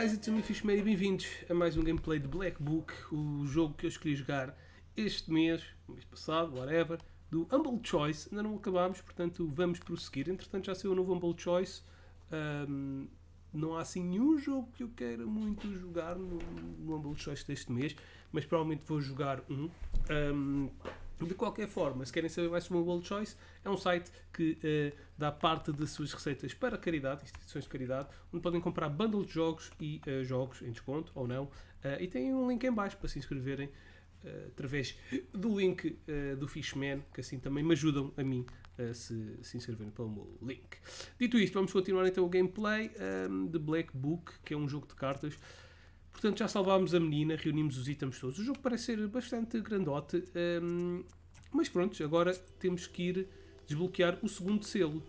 guys, it's me Fishman e bem-vindos a mais um gameplay de Black Book, o jogo que eu escolhi jogar este mês passado, whatever, do Humble Choice. Ainda não acabámos, portanto vamos prosseguir. Entretanto já saiu o novo Humble Choice. Não há assim nenhum jogo que eu queira muito jogar no Humble Choice deste mês, mas provavelmente vou jogar um. De qualquer forma, se querem saber mais sobre o Humble Choice, é um site que dá parte das suas receitas para caridade, instituições de caridade, onde podem comprar bundle de jogos e jogos em desconto ou não. E tem um link em baixo para se inscreverem através do link do Fishman, que assim também me ajudam a mim se inscreverem pelo meu link. Dito isto, vamos continuar então o gameplay de Black Book, que é um jogo de cartas. Portanto, já salvámos a menina, reunimos os itens todos. O jogo parece ser bastante grandote, mas pronto, agora temos que ir desbloquear o segundo selo.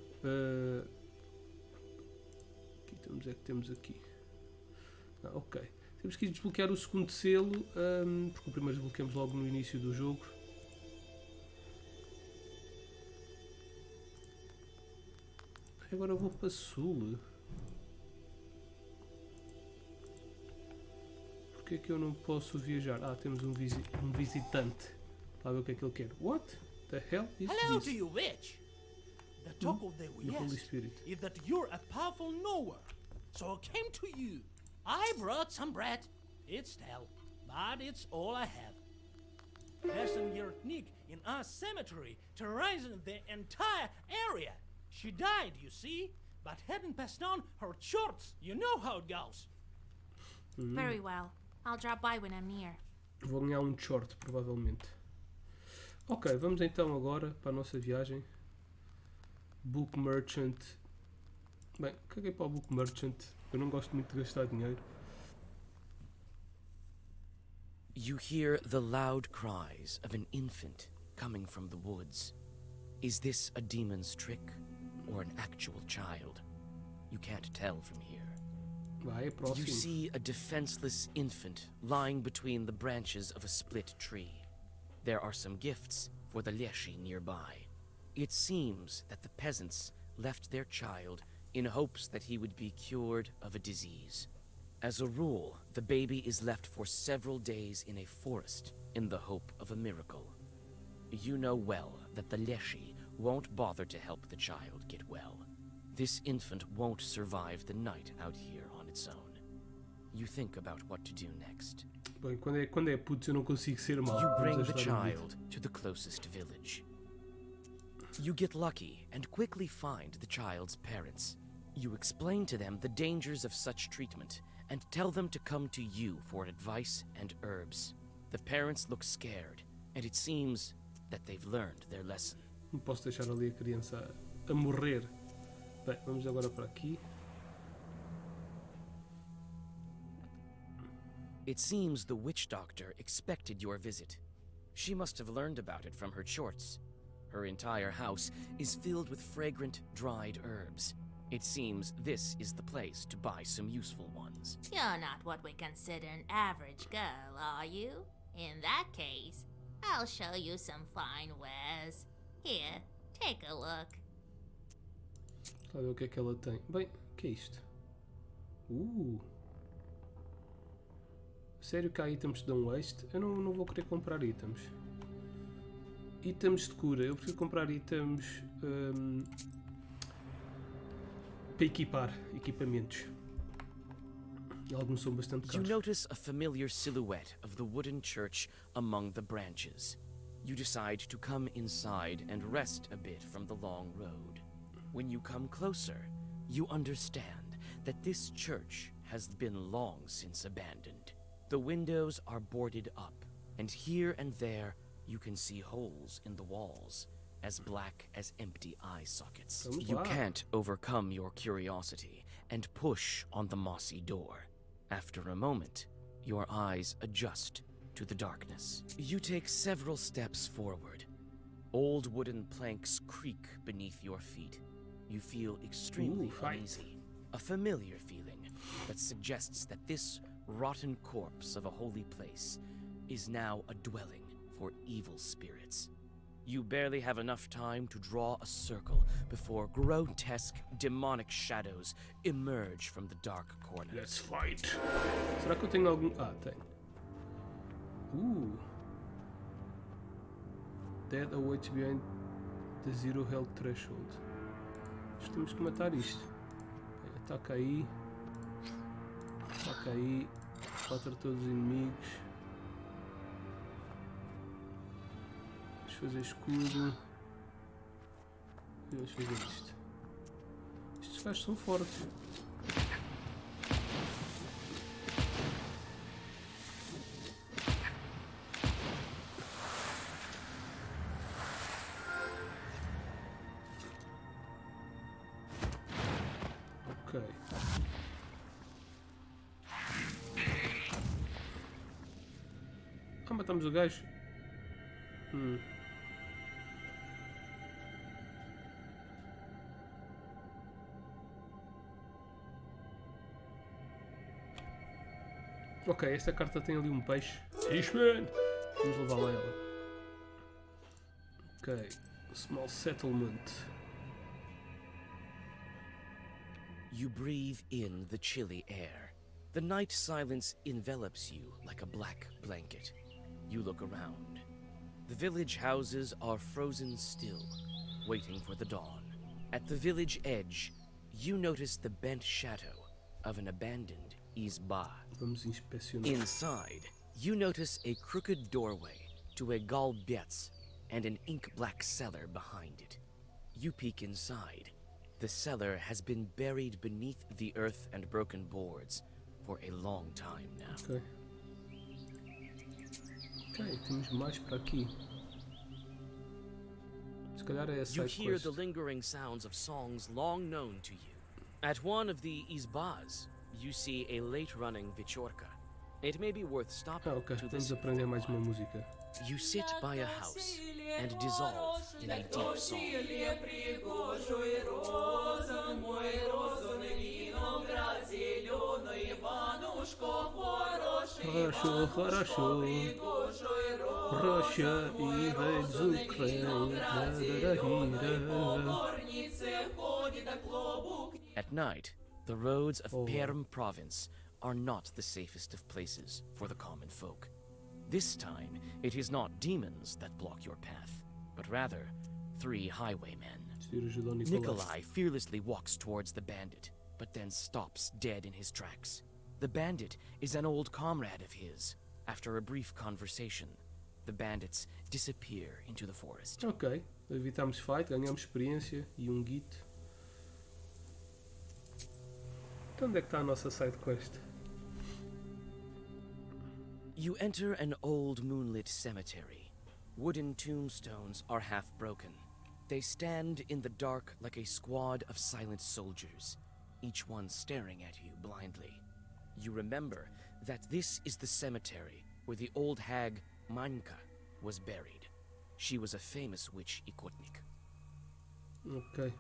Que temos aqui. Ok. Temos que ir desbloquear o segundo selo, porque o primeiro desbloqueamos logo no início do jogo. Agora eu vou para Sul. Porquê é que eu não posso viajar? Temos um visitante. Para ver o que é que ele quer. What the hell is Hello this? to you, witch! The talk of the The Holy Spirit. is that you're a powerful knower. So I came to you. I brought some bread. It's stale, but it's all I have. There's some Yertnik in our cemetery terrorizing the entire area. She died, you see, but hadn't passed on her shorts. You know how it goes. Very well. I'll drop by when I'm near. Vou ganhar um short, provavelmente. Ok, vamos então agora para a nossa viagem. Book Merchant. Bem, caguei para o Book Merchant. Eu não gosto muito de gastar dinheiro. You hear the loud cries of an infant coming from the woods. Is this a demon's trick or an actual child? You can't tell from here. Vai, é You próximo. see a defenseless infant lying between the branches of a split tree. There are some gifts for the Leshi nearby. It seems that the peasants left their child in hopes that he would be cured of a disease. As a rule, the baby is left for several days in a forest in the hope of a miracle. You know well that the Leshi won't bother to help the child get well. This infant won't survive the night out here on its own. You think about what to do next. Bem, quando é putz eu não consigo ser mau. You Vamos bring the ajudar a vida. child to the closest village. You get lucky and quickly find the child's parents. You explain to them the dangers of such treatment and tell them to come to you for advice and herbs. The parents look scared, and it seems that they've learned their lesson. Não posso deixar ali a criança a morrer. Bem, vamos agora para aqui. It seems the witch doctor expected your visit. She must have learned about it from her chorts. Her entire house is filled with fragrant, dried herbs. It seems this is the place to buy some useful ones. You're not what we consider an average girl, are you? In that case, I'll show you some fine wares. Here, take a look. Sabe o que é que ela tem? Bem, o que é isto? Sério que há itens que dão waste? Eu não vou querer comprar itens. Itens de cura. Eu preciso comprar itens para equipar equipamentos. E alguns são bastante You caros. notice a familiar silhouette of the wooden church among the branches. You decide to come inside and rest a bit from the long road. When you come closer, you understand that this church has been long since abandoned. The windows are boarded up, and here and there you can see holes in the walls, as black as empty eye sockets. Vamos You lá. can't overcome your curiosity and push on the mossy door. After a moment, your eyes adjust to the darkness. You take several steps forward. Old wooden planks creak beneath your feet. You feel extremely fight. uneasy. A familiar feeling that suggests that this rotten corpse of a holy place is now a dwelling for evil spirits. You barely have enough time to draw a circle before grotesque, demonic shadows emerge from the dark corners. Let's fight. Será que eu tenho algum... Ah, tenho. Dead awaits behind the zero health threshold. Temos que matar isto. Ataca aí. Ataca aí. Mata todos os inimigos. Vamos fazer escudo. E vamos fazer isto. Estes gajos são fortes. Ok. Ah, matamos o gajo. Ok, esta carta tem ali um peixe. Fishman! Vamos levar lá ela. Ok. Small settlement. You breathe in the chilly air. The night silence envelops you like a black blanket. You look around. The village houses are frozen still, waiting for the dawn. At the village edge, you notice the bent shadow of an abandoned izba. Vamos inspecionar. Inside, you notice a crooked doorway to a galbietz and an ink-black cellar behind it. You peek inside. The cellar has been buried beneath the earth and broken boards for a long time now. Ok. Ok, temos mais para aqui. Se calhar é a You side hear quest. the lingering sounds of songs long known to you. At one of the izbas, you see a late-running vichorka. It may be worth stopping Ah, ok. to Vamos listen. aprender mais uma música. You sit by a house and dissolve in a deep song. Хорошо, хорошо. Russia invades Ukraine. At night, the roads of Oh. Perm province are not the safest of places for the common folk. This time, it is not demons that block your path, but rather 3 highwaymen. Preciso ajudar o Nicolai. Nikolai fearlessly walks towards the bandit, but then stops dead in his tracks. The bandit is an old comrade of his. After a brief conversation, the bandits disappear into the forest. Ok, evitamos fight, ganhamos experiência e um git. Então onde é que está a nossa side quest? You enter an old moonlit cemetery. Wooden tombstones are half broken. They stand in the dark like a squad of silent soldiers, each one staring at you blindly. You remember that this is the cemetery where the old hag Manka was buried. She was a famous witch Ikotnik. Ok.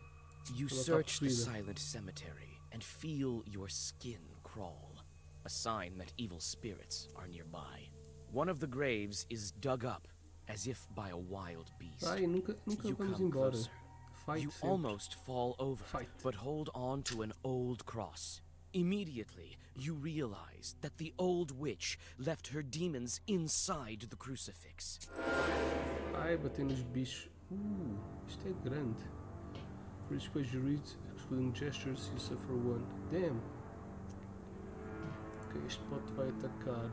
You Ela está search the possuída. silent cemetery and feel your skin crawl, a sign that evil spirits are nearby. One of the graves is dug up as if by a wild beast. Ai, nunca You vamos come embora. closer. Fight You sempre. almost fall over, Fight. but hold on to an old cross. Immediately, you realize that the old witch left her demons inside the crucifix. Ai, bater nos bichos. Isto é grande. For each page you read, excluding gestures, you suffer 1. Damn. Ok, este pote vai atacar.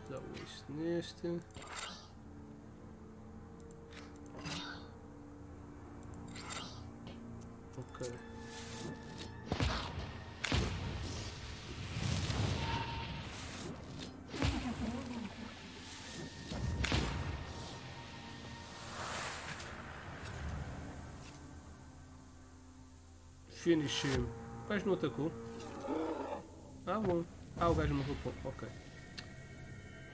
Dá isto neste. Ok. Finish him. O gajo não atacou? Ah, bom. Ah, o gajo morreu pouco. Ok.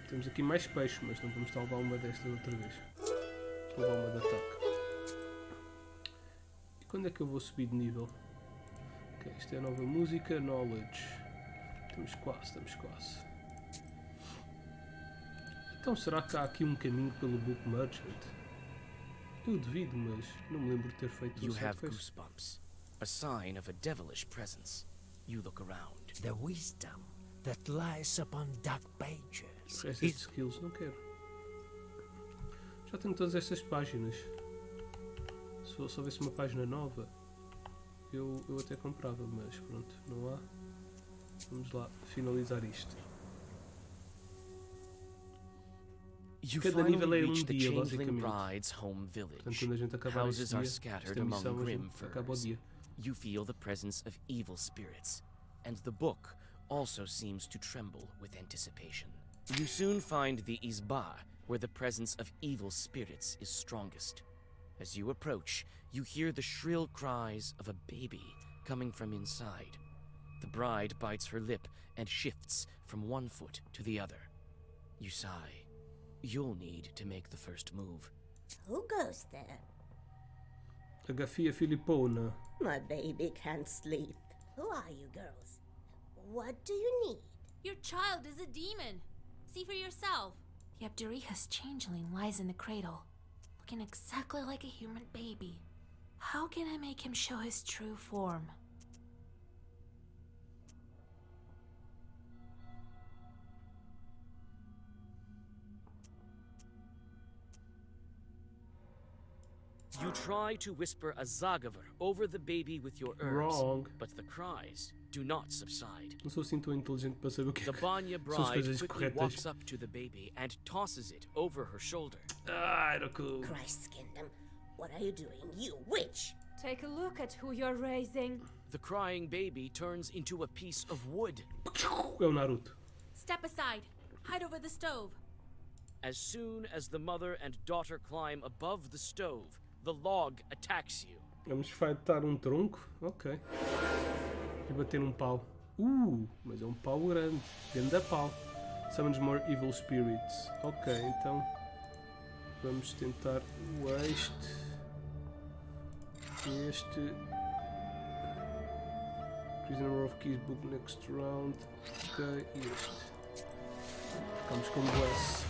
Temos aqui mais peixes, mas não vamos levar uma destas outra vez. Vou levar uma de ataque. E quando é que eu vou subir de nível? Ok, Ok, isto é a nova música, Knowledge. Estamos quase. Então será que há aqui um caminho pelo Book Merchant? Eu devido, mas não me lembro de ter feito You o have side quest. goosebumps, a sign of a devilish presence. You look around. The wisdom that lies upon dark pages Essas is skills não quero. Já tenho todas estas páginas. Se houvesse uma página nova, eu até comprava, mas pronto, não há. Vamos lá finalizar isto. You Cada nível finally é reach the dia, changeling basicamente. bride's home Portanto, village. quando a gente acabar este Houses dia, are scattered esta among missão, a grim gente acaba o firs. dia. You feel the presence of evil spirits, and the book also seems to tremble with anticipation. You soon find the Izba, where the presence of evil spirits is strongest. As you approach, you hear the shrill cries of a baby coming from inside. The bride bites her lip and shifts from one foot to the other. You sigh. You'll need to make the first move. Who goes there? A Gafia Filipona. My baby can't sleep. Who are you girls? What do you need? Your child is a demon. See for yourself. The Abderiha's changeling lies in the cradle, looking exactly like a human baby. How can I make him show his true form? You try to whisper a zagavar over the baby with your herbs, Wrong. but the cries do not subside. Não sou assim tão inteligente para saber o que The Banya são as bride coisas quickly corretas. walks up to the baby and tosses it over her shoulder. Ah, era cool. Christ's kingdom. What are you doing, you witch? Take a look at who you're raising. The crying baby turns into a piece of wood. É o Naruto. Step aside. Hide over the stove. As soon as the mother and daughter climb above the stove, the log attacks you. Vamos fightar um tronco? Ok. E bater num pau. Mas é um pau grande. Ganda pau. Summons more evil spirits. Ok, então vamos tentar o este. Este. Increase the number of keys book next round. Ok, e este. Ficamos com Bless.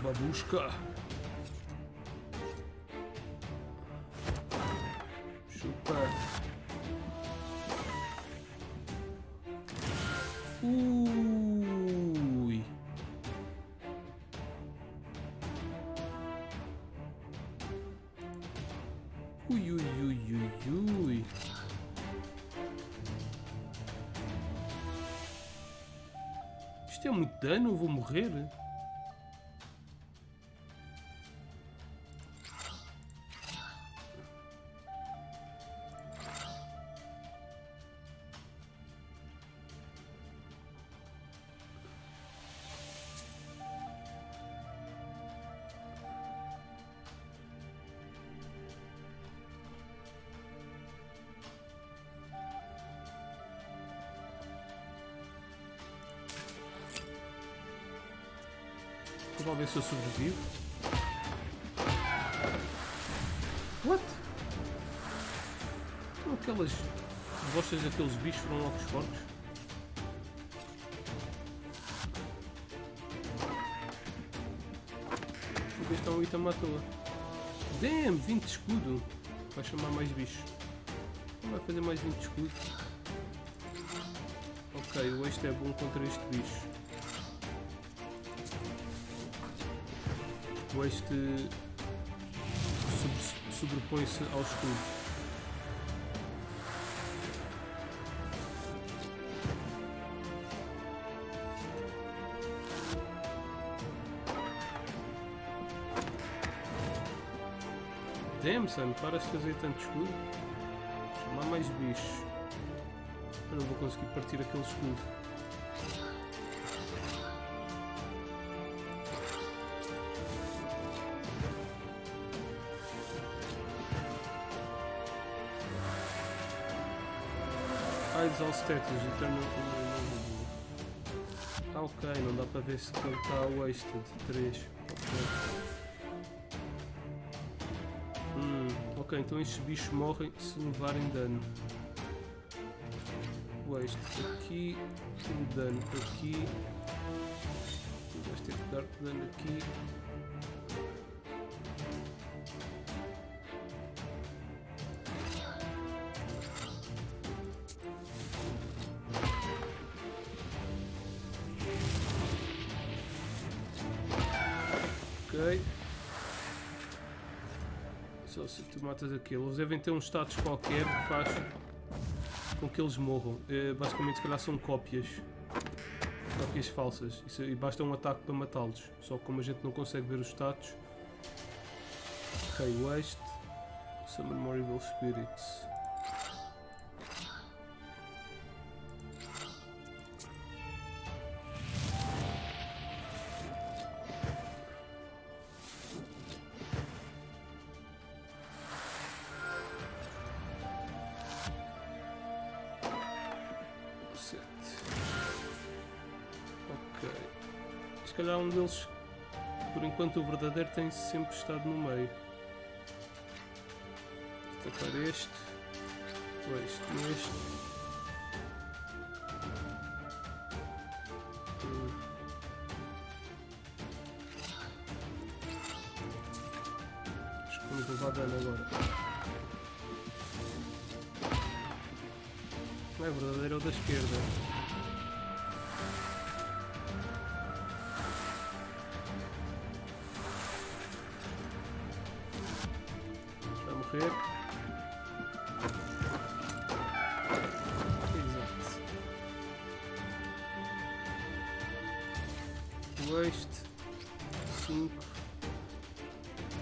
Babushka. Chupa. Ui. Ui. Isto é muito dano, eu vou morrer. Vamos ver se eu sobrevivo. What? São aquelas bostas daqueles bichos foram logo fortes. Vou gastar um item à toa. Damn, 20 de escudo. Vai chamar mais bichos. Não vai fazer mais 20 de escudo. Ok, o este é bom contra este bicho. Este sobrepõe-se ao escudo. Damn, son, para de fazer tanto escudo. Chamar mais bichos. Eu não vou conseguir partir aquele escudo. Hides all statues, eternal. ok, não dá para ver se ele está wasted. 3. Ok, então estes bichos morrem se levarem dano. Waste aqui, dano aqui. Vais ter que dar dano aqui. Ok. Só se tu matas aquele. Eles devem ter um status qualquer que faz com que eles morram. Basicamente, se calhar são cópias. Cópias falsas. E basta um ataque para matá-los. Só que como a gente não consegue ver os status. Ok, waste. Summon more evil spirits. Ok. Se calhar um deles, por enquanto o verdadeiro, tem sempre estado no meio. Atacar este. Este. Acho que vamos levar dano agora. Não é verdadeiro, é o da esquerda. Vai morrer. Exato. Waste. 5.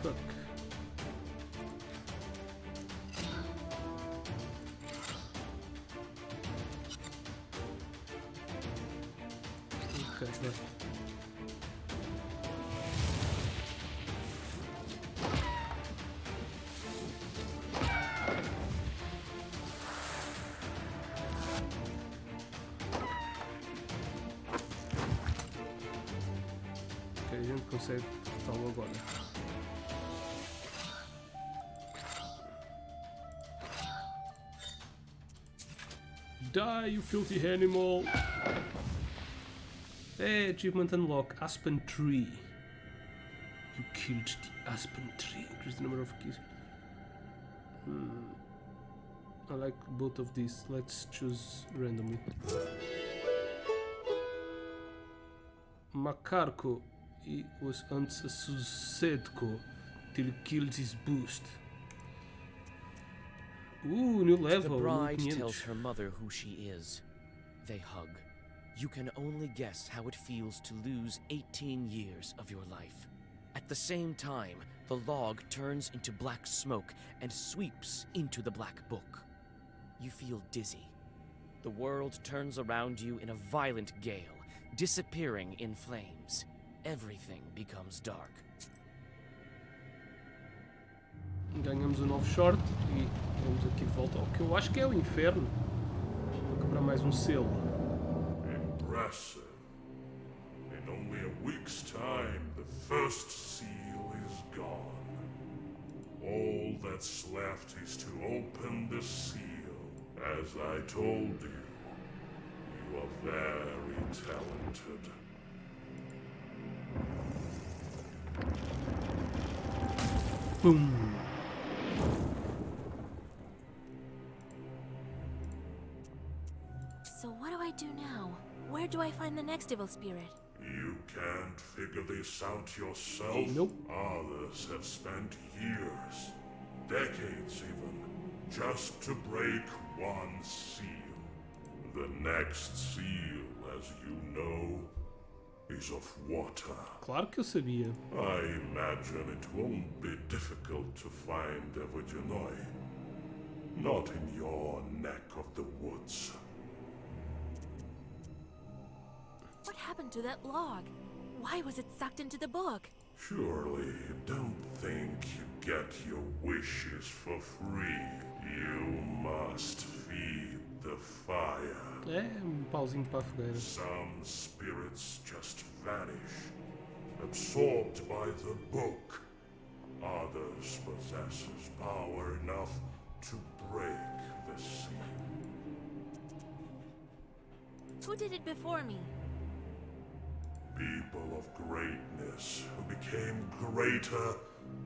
Fuck. Ok, vai. Ok, a gente consegue cortá-lo agora. Die, you filthy animal! Hey, achievement unlock, Aspen Tree. You killed the Aspen Tree. Increase the number of keys. I like both of these. Let's choose randomly. Macarco was unsuccessful till he killed his boost. Ooh, new The level. bride 500. tells her mother who she is. They hug. You can only guess how it feels to lose 18 years of your life. At the same time, the log turns into black smoke and sweeps into the black book. You feel dizzy. The world turns around you in a violent gale, disappearing in flames. Everything becomes dark. Ganhamos um novo short e vamos aqui de volta ao que eu acho que é o inferno. Vou comprar mais um selo. Impressive. In only a week's time, the first seal is gone. All that's left is to open the seal. As I told you, you are very talented. Boom! So what do I do now? Where do I find the next evil spirit? You can't figure this out yourself. Nope. Others have spent years, decades even, just to break one seal. The next seal, as you know, is of water. Claro que eu sabia. I imagine it won't be difficult to find Evogenoi. Not in your neck of the woods. What happened to that log? Why was it sucked into the book? Surely you don't think you get your wishes for free. You must feed the fire. É, um pauzinho para a fogueira. Some spirits just vanish, absorbed by the book. Others possesses power enough to break the seal. Who did it before me? People of greatness who became greater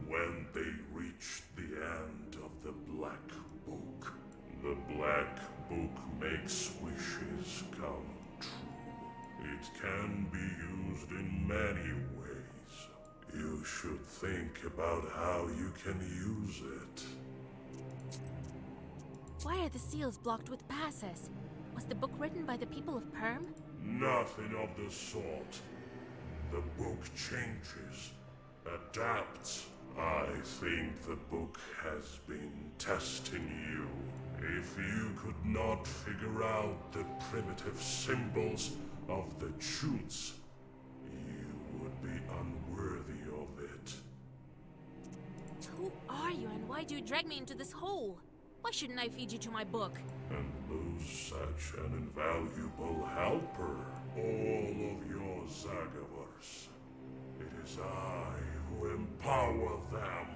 when they reached the end of the Black Book. The Black Book makes wishes come true. It can be used in many ways. You should think about how you can use it. Why are the seals blocked with passes? Was the book written by the people of Perm? Nothing of the sort. The book changes, adapts. I think the book has been testing you. If you could not figure out the primitive symbols of the truths, you would be unworthy of it. Who are you and why do you drag me into this hole? Why shouldn't I feed you to my book? And lose such an invaluable helper, all of your Zagavars. It is I who empower them.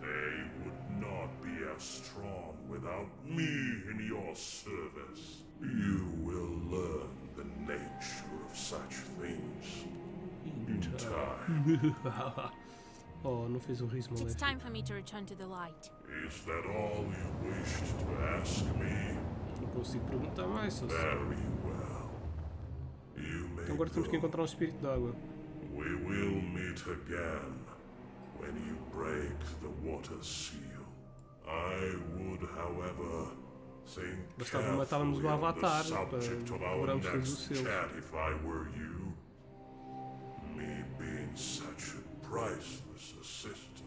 They would not be as strong without me in your service. You will learn the nature of such things in time. Oh, não fez um riso It's moleque. time for me to return to the light. Is that all you wished to ask me? Não consigo perguntar mais, só se... Very well. You may Então agora temos que go. encontrar um espírito d'água. We will meet again when you break the water seal. I would, however, think Bastava carefully matávamos o on the Avatar subject para of our quebrarmos todos os next selos. chat if I were you. Me being such a priceless assistant.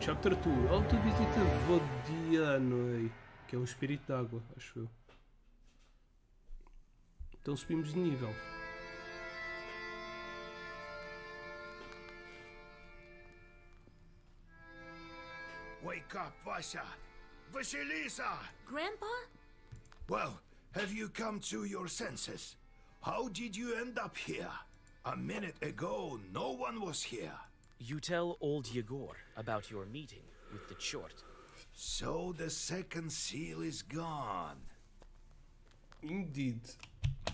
Chapter 2. Autovisita Vodianoi, que é um espírito d'água, acho eu. Então subimos de nível. Wake up, Vasha! Vasilisa! Grandpa? Well, have you come to your senses? How did you end up here? A minute ago, no one was here. You tell old Yegor about your meeting with the Chort. So the second seal is gone. Indeed.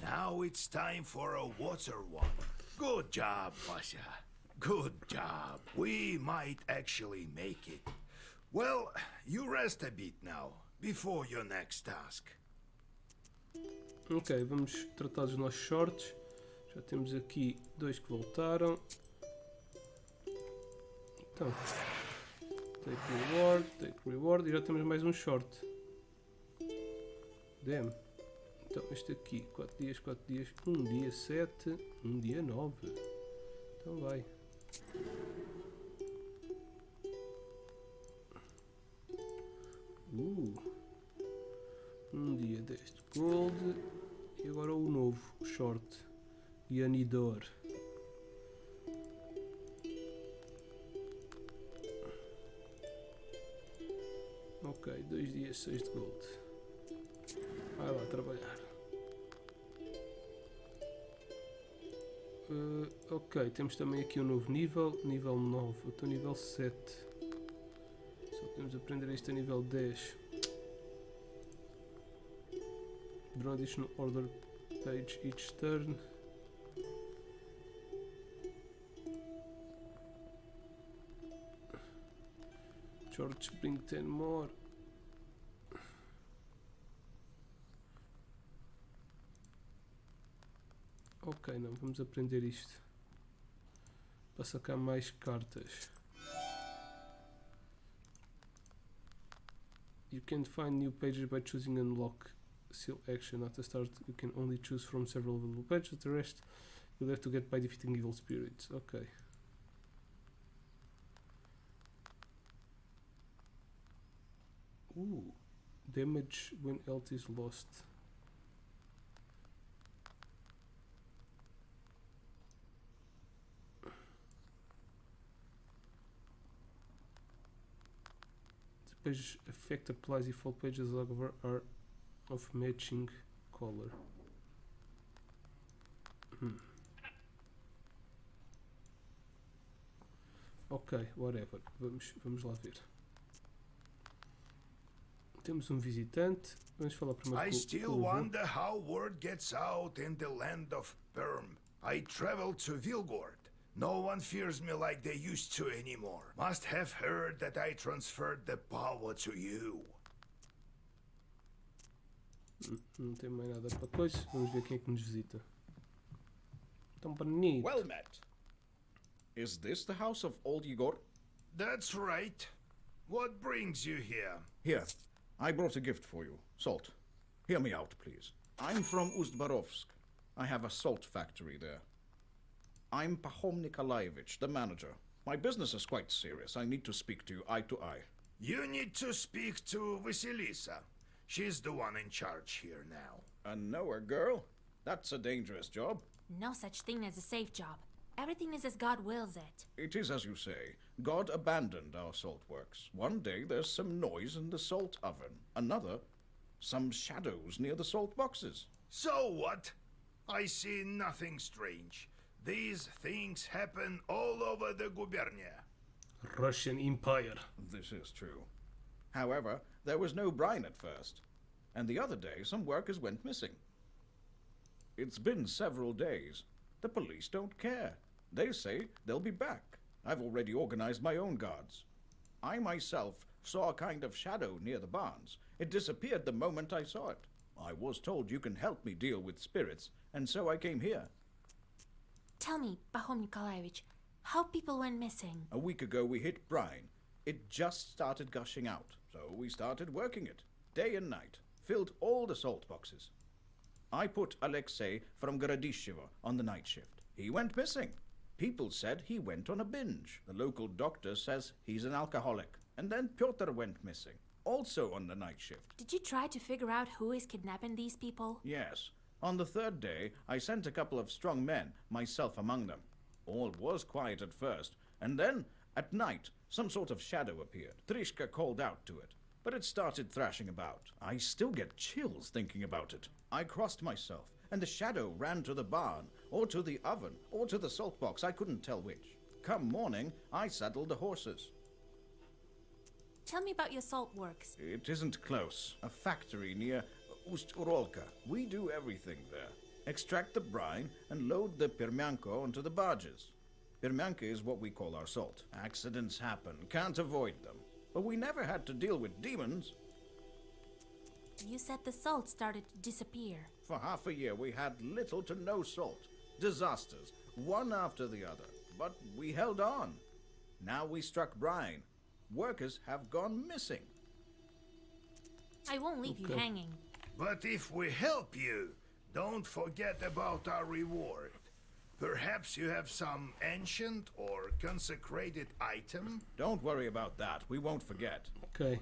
Now it's time for a water one. Good job, Vasha. Good job. We might actually make it. Well, you rest a bit now, before your next task. Ok, vamos tratar dos nossos shorts. Já temos aqui dois que voltaram. Então, take reward e já temos mais um short. Damn. Então este aqui, 4 dias, 1 dia 7, 1 dia 9. Então vai. Um dia 10 de gold. E agora o novo, o short. Yanidor. Ok, 2 dias 6 de gold. Vai lá trabalhar. Ok, temos também aqui um novo nível. Nível 9. Eu estou nível 7. Só podemos aprender isto a nível 10. Draw additional order page each turn. George, bring 10 more. Ok, não, vamos aprender isto. Para sacar mais cartas. You can find new pages by choosing unlock seal action. At the start you can only choose from several available pages. The rest you'll have to get by defeating evil spirits. Ok. Damage when health is lost. page effect applies if all pages are of matching color. Ok, whatever. Vamos lá ver. Temos um visitante. Vamos falar primeiro I com still o avô. wonder how word gets out in the land of Perm. I traveled to Vilgord. No one fears me like they used to anymore. Must have heard that I transferred the power to you. Não tem mais nada para coisa. Vamos ver quem é que nos visita. Tão bonito. Well met. Is this the house of old Igor? That's right. What brings you here? Here, I brought a gift for you. Salt. Hear me out, please. I'm from Ustbarovsk. I have a salt factory there. I'm Pahom Nikolaevich, the manager. My business is quite serious. I need to speak to you eye to eye. You need to speak to Vasilisa. She's the one in charge here now. A knower girl? That's a dangerous job. No such thing as a safe job. Everything is as God wills it. It is as you say. God abandoned our salt works. One day there's some noise in the salt oven. Another, some shadows near the salt boxes. So what? I see nothing strange. These things happen all over the gubernia. Russian Empire. This is true. However, there was no brine at first. And the other day some workers went missing. It's been several days. The police don't care. They say they'll be back. I've already organized my own guards. I myself saw a kind of shadow near the barns. It disappeared the moment I saw it. I was told you can help me deal with spirits, and so I came here. Tell me, Pahom Nikolaevich, how people went missing. A week ago we hit brine. It just started gushing out, so we started working it, day and night, filled all the salt boxes. I put Alexei from Gorodishevo on the night shift. He went missing. People said he went on a binge. The local doctor says he's an alcoholic. And then Pyotr went missing, also on the night shift. Did you try to figure out who is kidnapping these people? Yes. On the third day, I sent a couple of strong men, myself among them. All was quiet at first, and then, at night, some sort of shadow appeared. Trishka called out to it, but it started thrashing about. I still get chills thinking about it. I crossed myself, and the shadow ran to the barn, or to the oven, or to the salt box, I couldn't tell which. Come morning, I saddled the horses. Tell me about your salt works. It isn't close. A factory near Ust-Urolka. We do everything there. Extract the brine and load the permianko onto the barges. Permianka is what we call our salt. Accidents happen, can't avoid them. But we never had to deal with demons. You said the salt started to disappear. For half a year we had little to no salt. Disasters, one after the other. But we held on. Now we struck brine. Workers have gone missing. I won't leave you hanging. But if we help you, don't forget about our reward. Perhaps you have some ancient or consecrated item? Don't worry about that, we won't forget. Ok.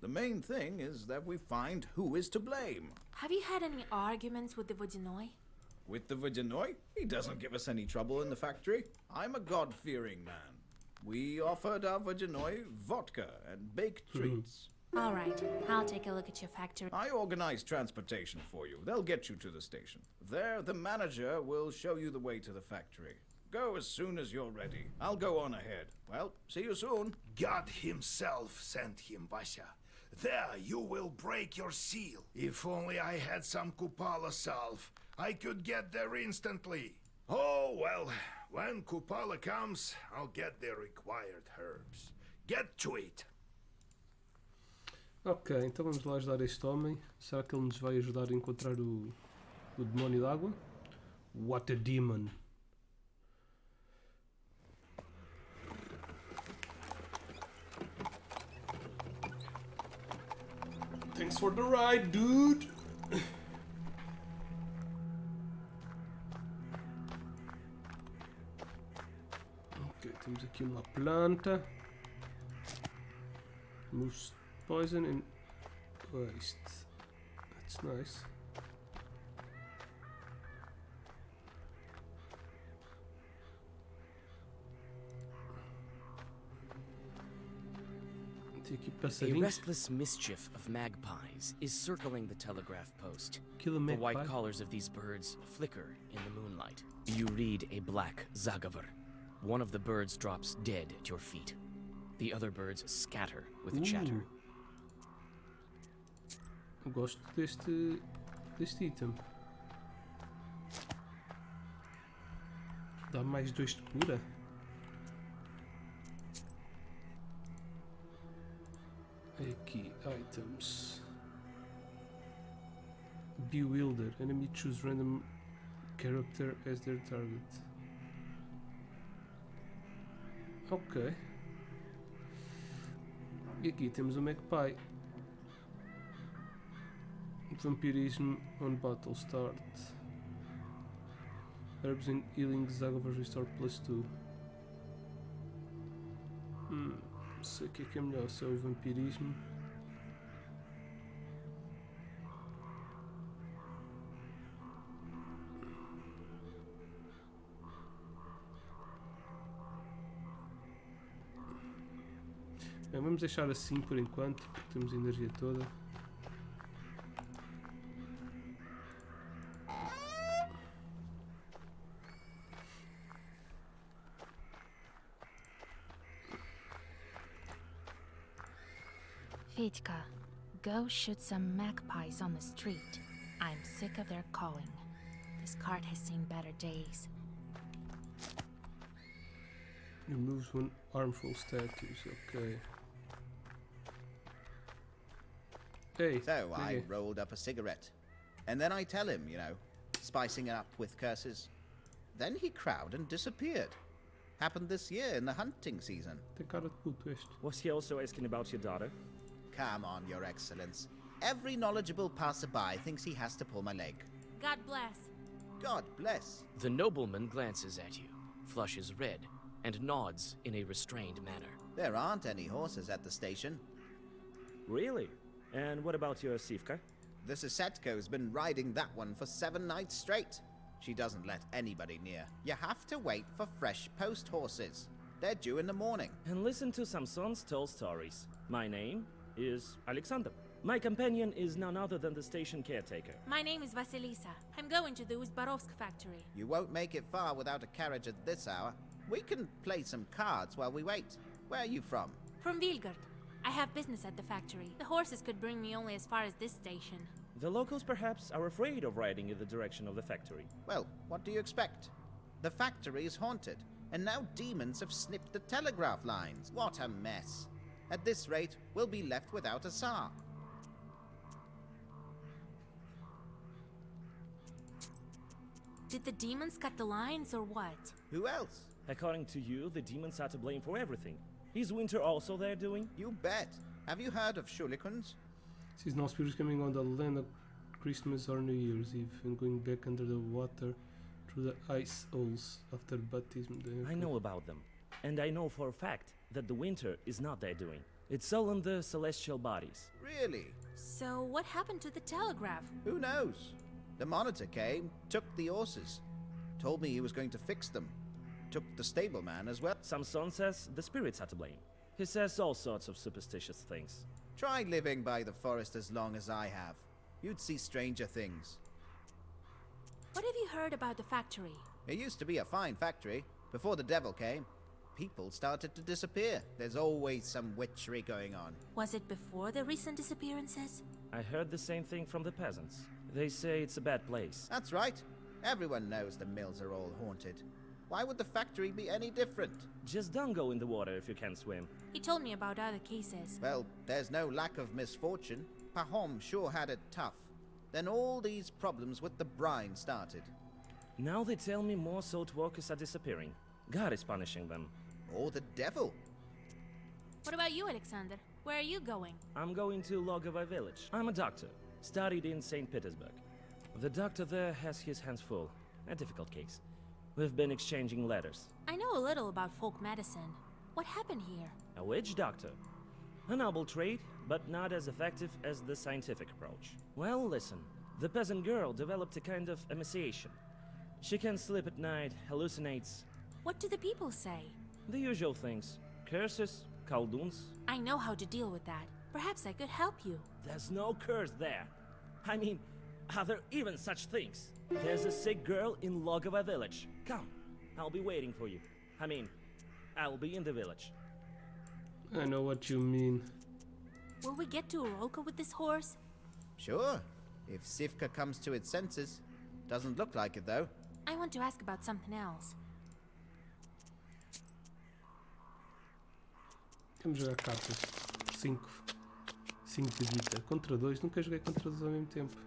The main thing is that we find who is to blame. Have you had any arguments with the Vodyanoi? With the Vodyanoi? He doesn't give us any trouble in the factory. I'm a God-fearing man. We offered our Vodyanoi vodka and baked treats. All right, I'll take a look at your factory. I organized transportation for you. They'll get you to the station. There, the manager will show you the way to the factory. Go as soon as you're ready. I'll go on ahead. Well, see you soon. God himself sent him, Vasya. There you will break your seal. If only I had some Kupala salve, I could get there instantly. Oh, well, when Kupala comes, I'll get the required herbs. Get to it. Ok, então vamos lá ajudar este homem. Será que ele nos vai ajudar a encontrar o demónio d'água? What a demon! Thanks for the ride, dude! Ok, temos aqui uma planta. Moves poison and waste. That's nice. Tem aqui A passarinhos. restless mischief of magpies is circling the telegraph post. Kill a The white magpie. collars of these birds flicker in the moonlight. You read a black zagavar. One of the birds drops dead at your feet. The other birds scatter with chatter. Eu gosto deste item. Dá mais 2 de cura. Aqui, items. Bewilder. Enemy choose random character as their target. Ok. E aqui temos o Magpie. Vampirismo on battle start. Herbs and healing Zagavar restore +2. Não sei o que é melhor, se é o vampirismo. Bem, vamos deixar assim por enquanto, porque temos a energia toda. Vitka, go shoot some magpies on the street. I'm sick of their calling. This cart has seen better days. Removes one armful statues, okay. Hey, So I okay. rolled up a cigarette. And then I tell him, you know, spicing it up with curses. Then he crowed and disappeared. Happened this year in the hunting season. Tem cara de puto este. Was he also asking about your daughter? Come on, Your Excellence. Every knowledgeable passerby thinks he has to pull my leg. God bless. God bless. The nobleman glances at you, flushes red, and nods in a restrained manner. There aren't any horses at the station. Really? And what about your Sivka? The Sisetko's been riding that one for 7 nights straight. She doesn't let anybody near. You have to wait for fresh post horses. They're due in the morning. And listen to Samson's tall stories. My name is Alexander. My companion is none other than the station caretaker. My name is Vasilisa. I'm going to the Uzbarovsk factory. You won't make it far without a carriage at this hour. We can play some cards while we wait. Where are you from? From Vilgard. I have business at the factory. The horses could bring me only as far as this station. The locals perhaps are afraid of riding in the direction of the factory. Well, what do you expect? The factory is haunted, and now demons have snipped the telegraph lines. What a mess. At this rate, we'll be left without a Tsar. Did the demons cut the lines or what? Who else? According to you, the demons are to blame for everything. Is winter also their doing? You bet. Have you heard of Shulikons? Seasonal spirits coming on the land of Christmas or New Year's Eve and going back under the water through the ice holes after baptism. I know about them. And I know for a fact that the winter is not their doing. It's all on the celestial bodies. Really? So what happened to the telegraph? Who knows? The monitor came, took the horses, told me he was going to fix them. Took the stableman as well. Samson says the spirits are to blame. He says all sorts of superstitious things. Try living by the forest as long as I have. You'd see stranger things. What have you heard about the factory? It used to be a fine factory. Before the devil came, people started to disappear. There's always some witchery going on. Was it before the recent disappearances? I heard the same thing from the peasants. They say it's a bad place. That's right. Everyone knows the mills are all haunted. Why would the factory be any different? Just don't go in the water if you can't swim. He told me about other cases. Well, there's no lack of misfortune. Pahom sure had it tough. Then all these problems with the brine started. Now they tell me more salt workers are disappearing. God is punishing them. Or the devil. What about you, Alexander? Where are you going? I'm going to Logovy village. I'm a doctor. Studied in St. Petersburg. The doctor there has his hands full. A difficult case. We've been exchanging letters. I know a little about folk medicine. What happened here? A witch doctor. A noble trade, but not as effective as the scientific approach. Well, listen. The peasant girl developed a kind of emaciation. She can sleep at night, hallucinates. What do the people say? The usual things. Curses, Kalduns? I know how to deal with that. Perhaps I could help you. There's no curse there. I mean, are there even such things? There's a sick girl in Logova village. Come, I'll be waiting for you. I mean, I'll be in the village. I know what you mean. Will we get to Oroka with this horse? Sure, if Sivka comes to its senses. Doesn't look like it, though. I want to ask about something else. Vamos jogar cartas. 5 de guita. Contra 2. Nunca joguei contra 2 ao mesmo tempo.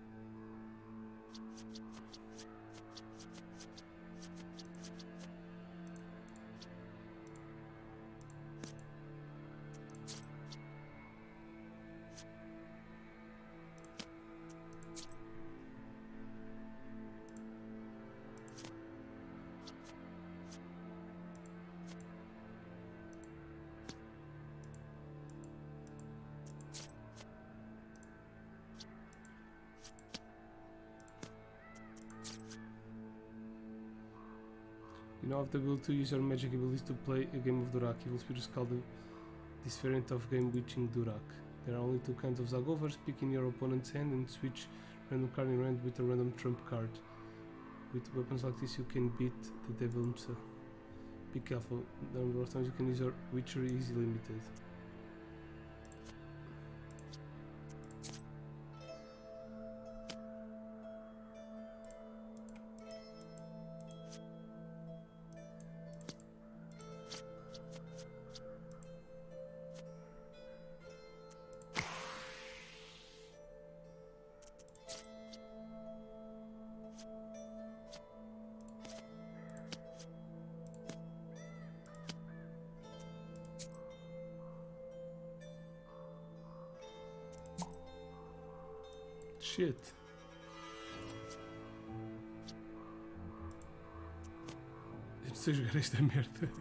You now have the ability to use your magic abilities to play a game of Durak. Evil spirits called this variant of game Witching Durak. There are only 2 kinds of Zagovers. Pick in your opponent's hand and switch random card in hand with a random trump card. With weapons like this you can beat the devil himself. Be careful, the number of times you can use your witchery is limited. Shit. Eu não sei jogar esta merda.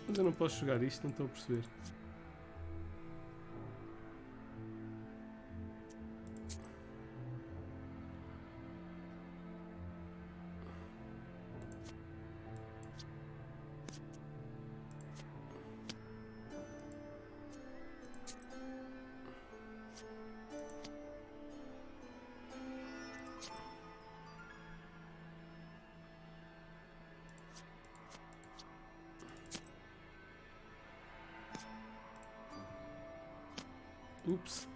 Mas eu não posso jogar isto, não estou a perceber. Oops.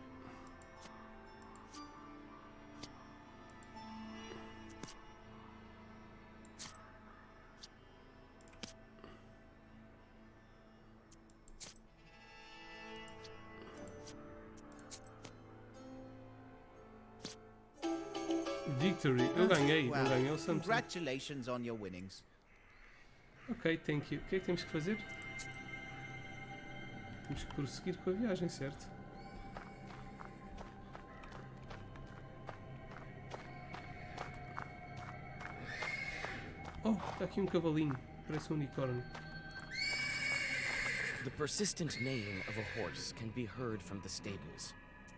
Victory. Eu ganhei. Well, Eu ganhei o Samsung. congratulations on your winnings. Ok, thank you. O que é que temos que fazer? Temos que prosseguir com a viagem, certo? Oh, está aqui um cavalinho. Parece um unicórnio. The persistent neighing of a horse can be heard from the stables.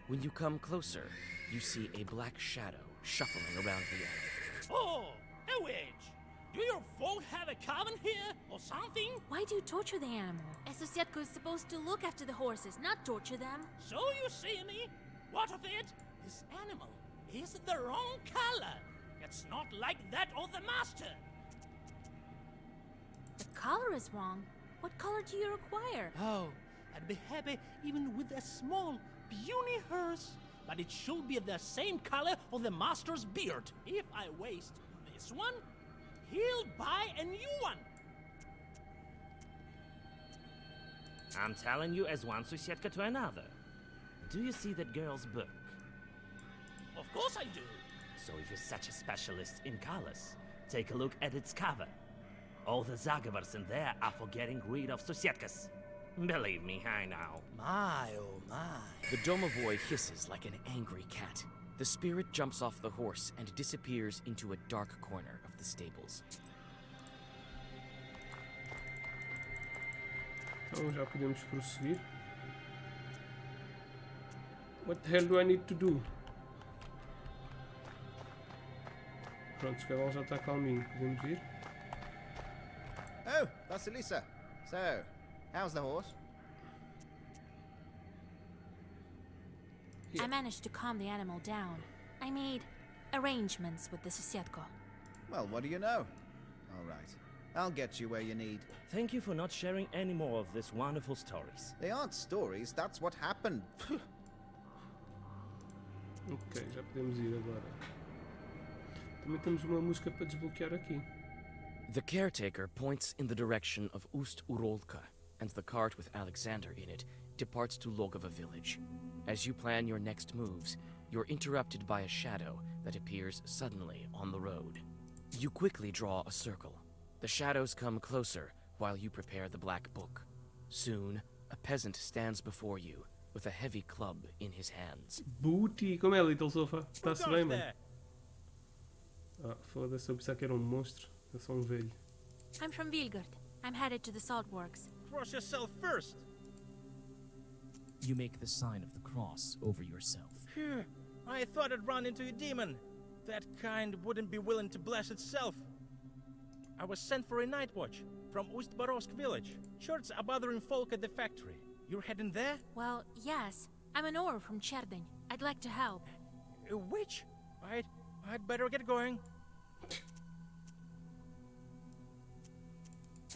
When you come closer, you see a black shadow shuffling around the end. Oh, a witch! Do your folk have a coven here or something? Why do you torture the animal? Esosietko is supposed to look after the horses, not torture them. So you see me? What of it? This animal is the wrong color. It's not like that of the master. The color is wrong. What color do you require? Oh, I'd be happy even with a small, puny horse. But it should be the same color of the master's beard. If I waste this one, he'll buy a new one. I'm telling you as one Susietka to another. Do you see that girl's book? Of course I do. So if you're such a specialist in colors, take a look at its cover. All the Zagavars in there are for getting rid of Susietkas. Believe me, I know. My, oh my. The domovoi hisses like an angry cat. The spirit jumps off the horse and disappears into a dark corner of the stables. Então já podemos prosseguir. What the hell do I need to do? Pronto, o cavalo já está calminho. Podemos ir? Oh, Vasilisa. So, how's the horse? I managed to calm the animal down. I made arrangements with the Susietko. Well, what do you know? All right. I'll get you where you need. Thank you for not sharing any more of these wonderful stories. They aren't stories, that's what happened. Ok, já podemos ir agora. Também temos uma música para desbloquear aqui. The caretaker points in the direction of Ust-Urolka, and the cart with Alexander in it departs to Logova village. As you plan your next moves, you're interrupted by a shadow that appears suddenly on the road. You quickly draw a circle. The shadows come closer while you prepare the black book. Soon, a peasant stands before you with a heavy club in his hands. Booty! Como é, Little Sofa? Está-se Who bem, goes mano? there? Ah, foda-se, eu pensava que era um monstro. É só um velho. I'm from Vilgard. I'm headed to the salt works. Cross yourself first. You make the sign of the cross over yourself. Phew. I thought I'd run into a demon. That kind wouldn't be willing to bless itself. I was sent for a night watch from Ust-Barovsk village. Shorts are bothering folk at the factory. You're heading there? Well, yes. I'm an ore from Cherdyn. I'd like to help. Which? I'd better get going.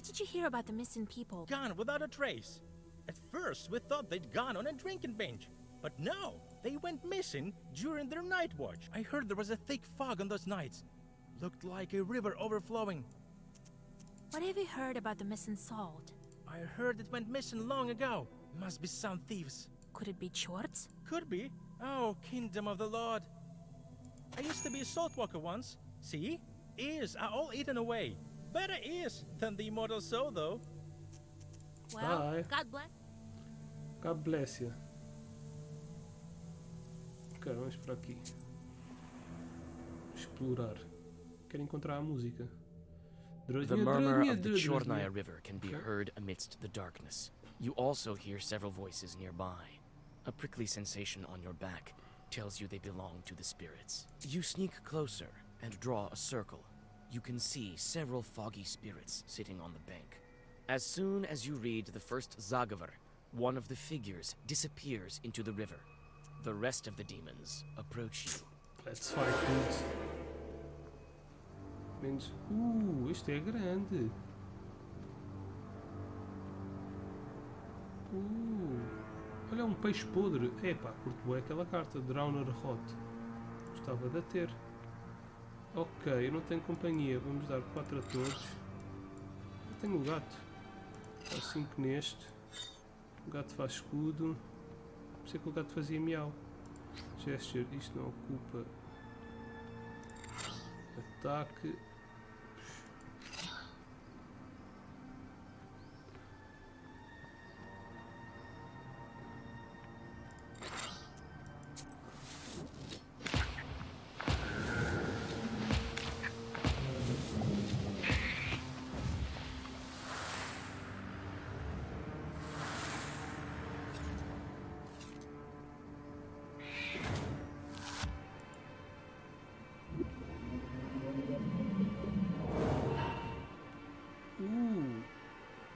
Did you hear about the missing people? Gone without a trace. At first, we thought they'd gone on a drinking binge. But no, they went missing during their night watch. I heard there was a thick fog on those nights. Looked like a river overflowing. What have you heard about the missing salt? I heard it went missing long ago. Must be some thieves. Could it be Chorts? Could be. Oh, kingdom of the Lord. I used to be a salt walker once. See? Ears are all eaten away. Better ears than the immortal soul, though. Well, Bye. God bless. God bless you. Ok, vamos para aqui. Explorar. Quero encontrar a música. The murmur of the Chornaya River can be heard amidst the darkness. You also hear several voices nearby. A prickly sensation on your back tells you they belong to the spirits. You sneak closer and draw a circle. You can see several foggy spirits sitting on the bank. As soon as you read the first Zagavar, one of the figures disappears into the river. The rest of the demons approach you. Let's fight, dudes. Menos. Este é grande. Olha, um peixe podre. Epá, curto bem aquela carta. Drowner Hot. Gostava de a ter. Ok, eu não tenho companhia. Vamos dar 4 a todos. Eu tenho o gato. Dá 5 neste. O gato faz escudo. Pensei que o gato fazia miau. Gesture, isto não ocupa. Ataque.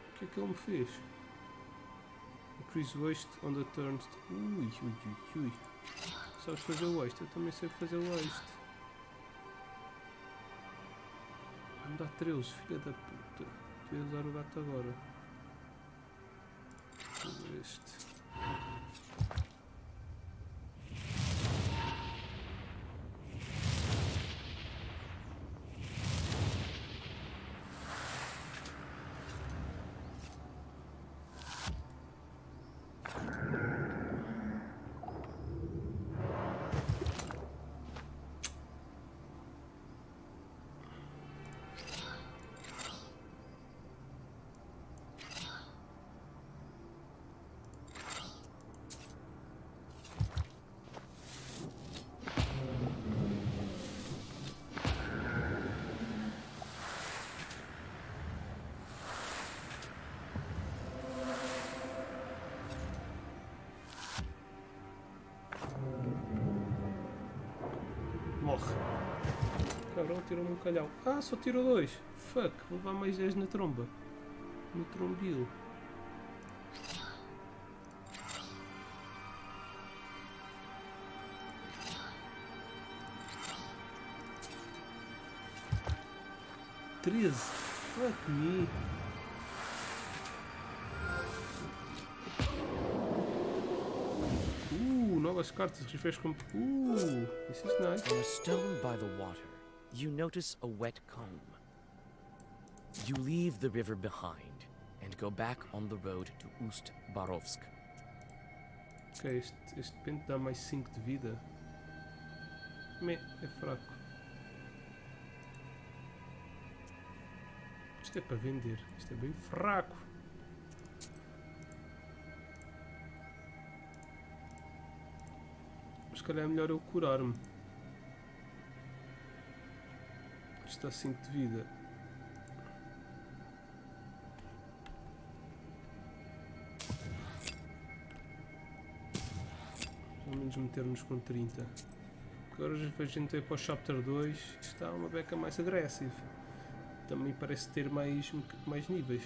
O que é que ele me fez? Increase waste on the turns. Ui. Sabes fazer o waste? Eu também sei fazer o waste. Vai-me dar 13, filha da puta. Devia usar o gato agora. Este. tirou-me um calhau. Ah, só tirou 2. Fuck, vou levar mais 10 na tromba. No trombil. Fuck me. Novas cartas, refresh com... this is nice. On a stone by the water, you notice a wet comb. You leave the river behind and go back on the road to Ust-Barovsk. Ok, este pente dá mais 5 de vida. É fraco. Isto é para vender. Isto é bem fraco. Se calhar é melhor eu curar-me. Isto dá 5 de vida. Pelo menos meter-nos com 30. Agora já a gente vai para o Chapter 2. Está uma beca mais agressiva. Também parece ter mais níveis.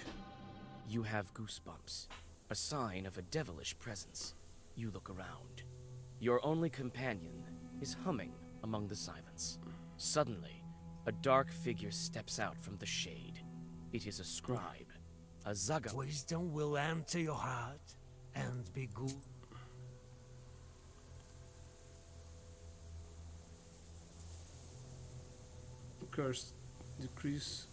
You have goosebumps, a sign of a devilish presence. You look around. Your only companion is humming among the silence. Suddenly, a dark figure steps out from the shade. It is a scribe, a Zaga. Wisdom will enter your heart and be good. Curse, decrease.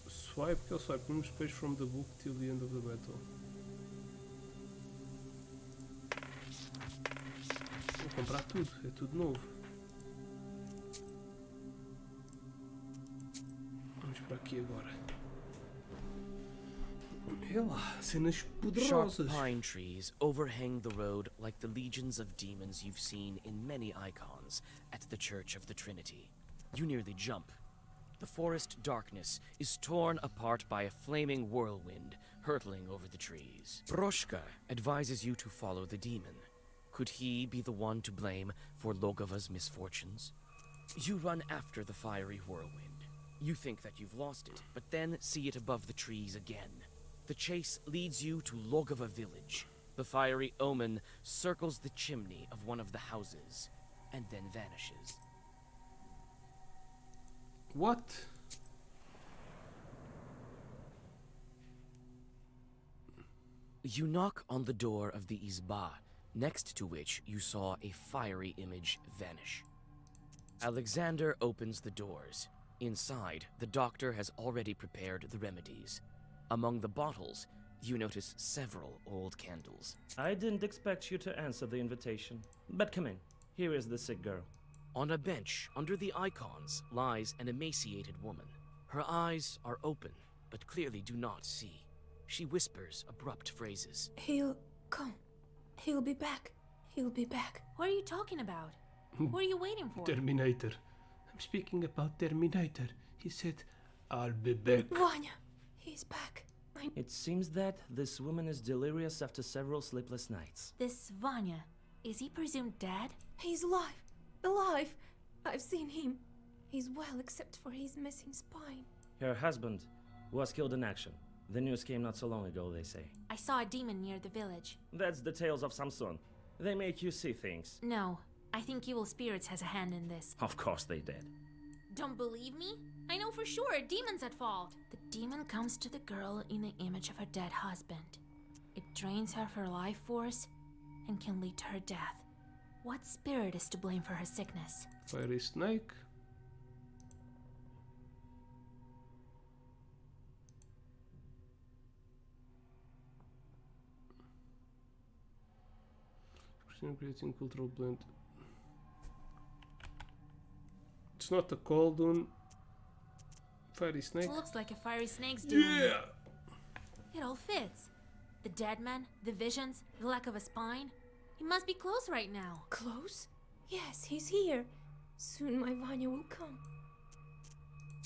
Swipe, que é o swipe? Remove page from the book till the end of the battle. Vou comprar tudo, é tudo novo. Vamos para aqui agora. É lá, cenas Sharp poderosas. pine trees overhang the road like the legions of demons you've seen in many icons at the Church of the Trinity. You nearly jump. The forest darkness is torn apart by a flaming whirlwind hurtling over the trees. Broshka advises you to follow the demon. Could he be the one to blame for Logova's misfortunes? You run after the fiery whirlwind. You think that you've lost it, but then see it above the trees again. The chase leads you to Logova village. The fiery omen circles the chimney of one of the houses, and then vanishes. What? You knock on the door of the Izba, next to which you saw a fiery image vanish. Alexander opens the doors. Inside, the doctor has already prepared the remedies. Among the bottles, you notice several old candles. I didn't expect you to answer the invitation. But come in. Here is the sick girl. On a bench under the icons lies an emaciated woman. Her eyes are open, but clearly do not see. She whispers abrupt phrases. He'll come. He'll be back. He'll be back. What are you talking about? What are you waiting for? Terminator. I'm speaking about Terminator. He said, I'll be back. Vanya, he's back. It seems that this woman is delirious after several sleepless nights. This Vanya, is he presumed dead? He's alive. Alive. I've seen him. He's well except for his missing spine. Her husband was killed in action. The news came not so long ago, they say. I saw a demon near the village. That's the tales of Samson. They make you see things. No, I think evil spirits has a hand in this. Of course they did. Don't believe me? I know for sure a demon's at fault. The demon comes to the girl in the image of her dead husband. It drains her of her life force and can lead to her death. What spirit is to blame for her sickness? Fiery snake. Creating cultural blend. It's not a cold one. Fiery snake. Looks like a fiery snake's doing. Yeah! It all fits. The dead man, the visions, the lack of a spine. He must be close right now. Close? Yes, he's here. Soon my Vanya will come.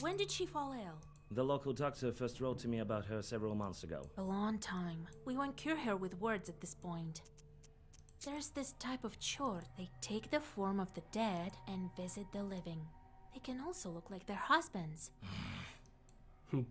When did she fall ill? The local doctor first wrote to me about her several months ago. A long time. We won't cure her with words at this point. There's this type of chore. They take the form of the dead and visit the living. They can also look like their husbands. O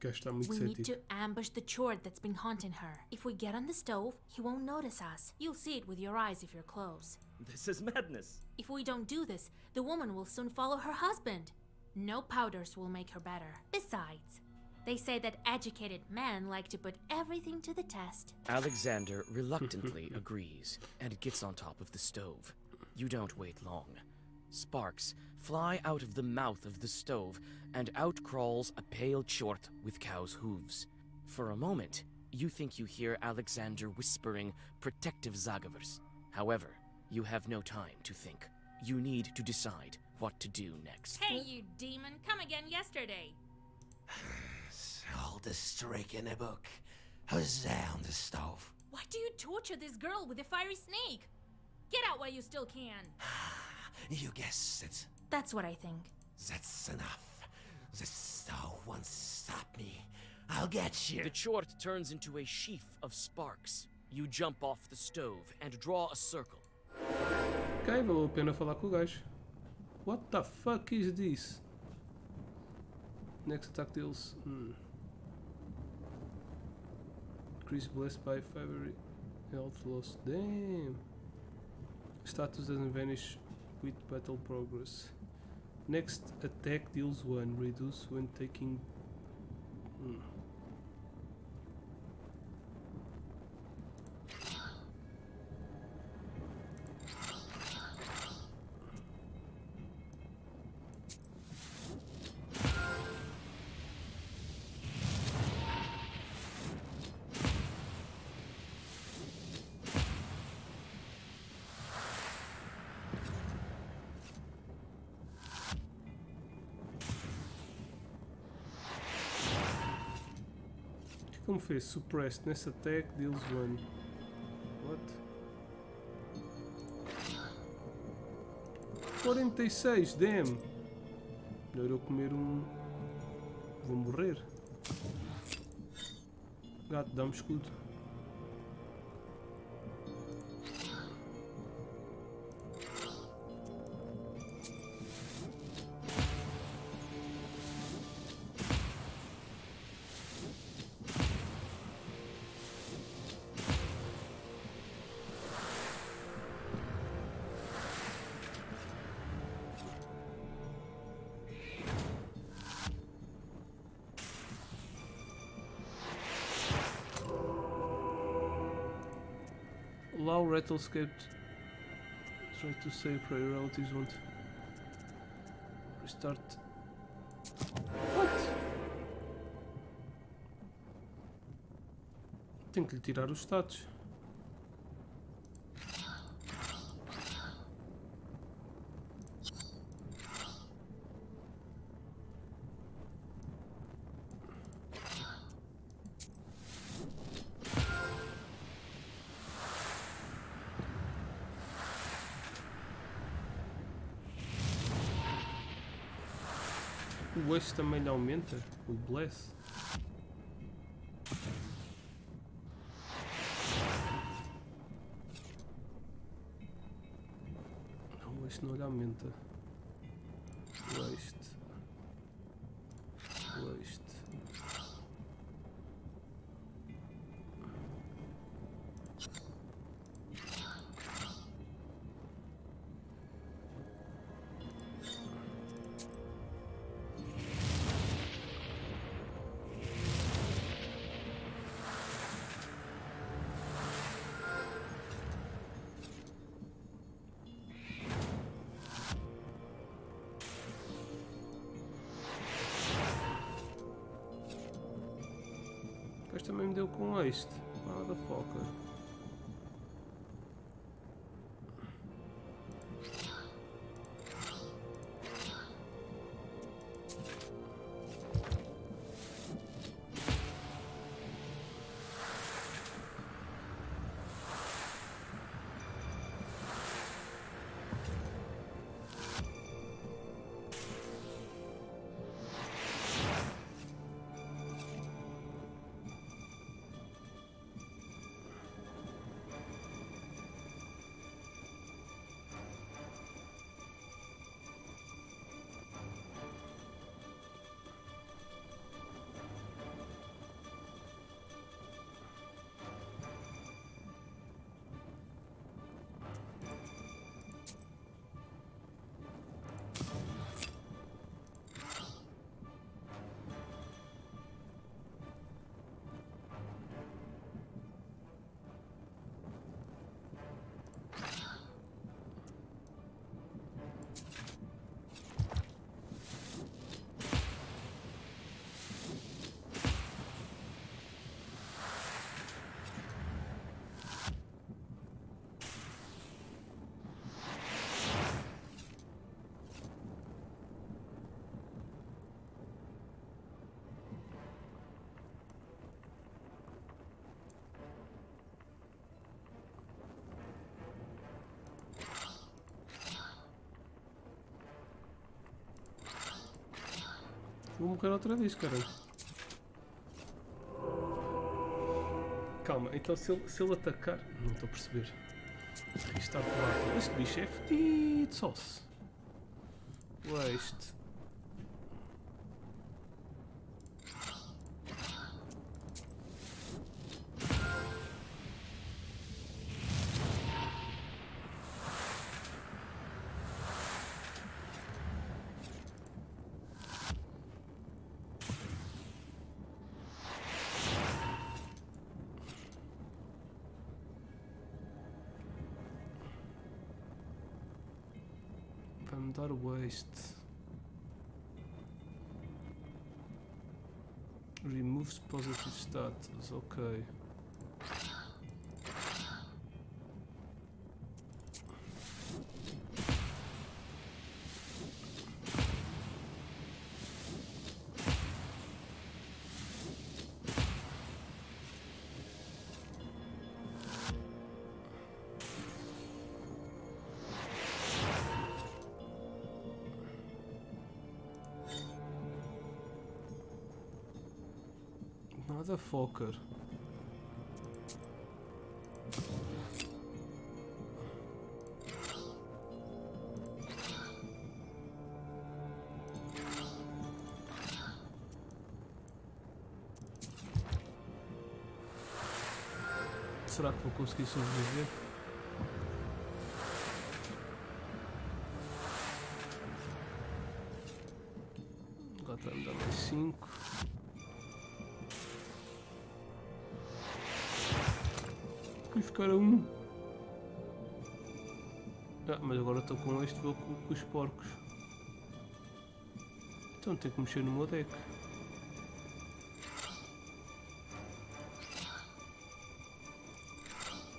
gajo está muito We need cético. to ambush the chord that's been haunting her. If we get on the stove, he won't notice us. You'll see it with your eyes if you're close. This is madness. If we don't do this, the woman will soon follow her husband. No powders will make her better. Besides, they say that educated men like to put everything to the test. Alexander reluctantly agrees and gets on top of the stove. You don't wait long. Sparks fly out of the mouth of the stove, and out crawls a pale chort with cow's hooves. For a moment, you think you hear Alexander whispering protective zagavers. However, you have no time to think. You need to decide what to do next. Hey, you demon, come again yesterday. All the streak in the book. Huzzah on the stove. Why do you torture this girl with a fiery snake? Get out while you still can. You guessed it. That's what I think. That's enough. The stove won't stop me. I'll get you. The chort turns into a sheaf of sparks. You jump off the stove and draw a circle. Ok, valeu a pena falar com o gajo. What the fuck is this? Next attack deals. Increase blessed by favor health loss. Damn. Status doesn't vanish with battle progress. Next attack deals 1. Reduce when taking. Como fez? Suppressed. Nesse attack deals 1. What? 46, damn! Melhor eu comer um. Vou morrer. Gato, dá-me escudo. Allow Rattlescape try to save prayer relatives won't restart. What? Tenho que lhe tirar os status. O Ace também lhe aumenta? O Bless? Não, o Ace não lhe aumenta. O Ace. O Ace. Mas também me deu com este. Motherfucker. vou morrer outra vez, caralho. Calma, então se ele atacar... Não estou a perceber. Restart battle. Este bicho é fedido, só-se. Waste. Vai-me dar waste. Removes positive status, ok. Motherfucker. Será que vou conseguir sobreviver? Agora vai me dar mais 5. Fui ficar a 1. Ah, mas agora estou com este, vou com os porcos. Então tenho que mexer no meu deck.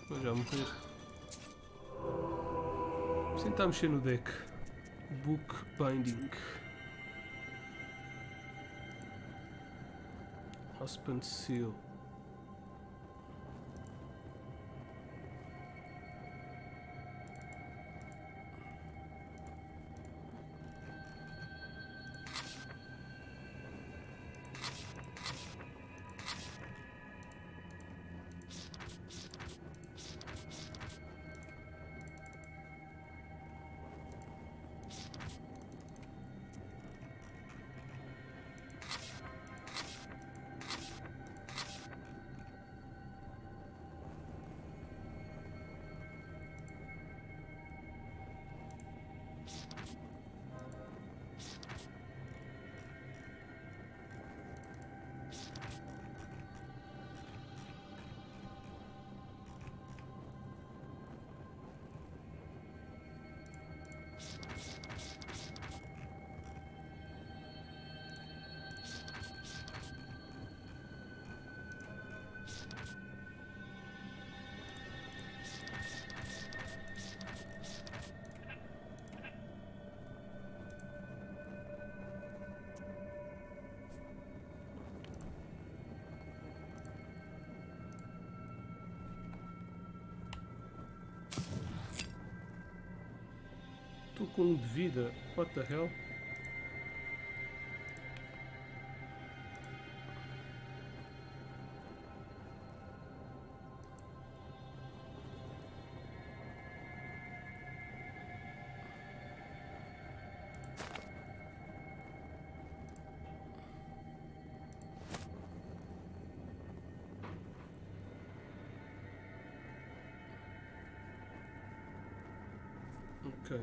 Vou já morrer. Vou tentar mexer no deck. Book Binding. Husband Seal. Estou com 1 de vida. What the hell? Ok.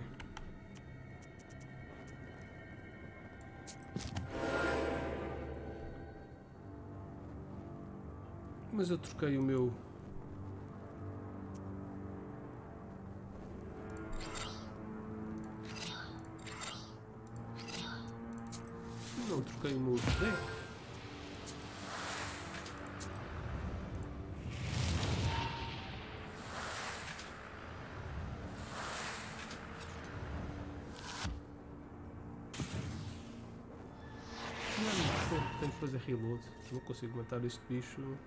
Mas eu troquei o meu... Não troquei o meu deck. Não, tenho que fazer reload. Não consigo matar este bicho.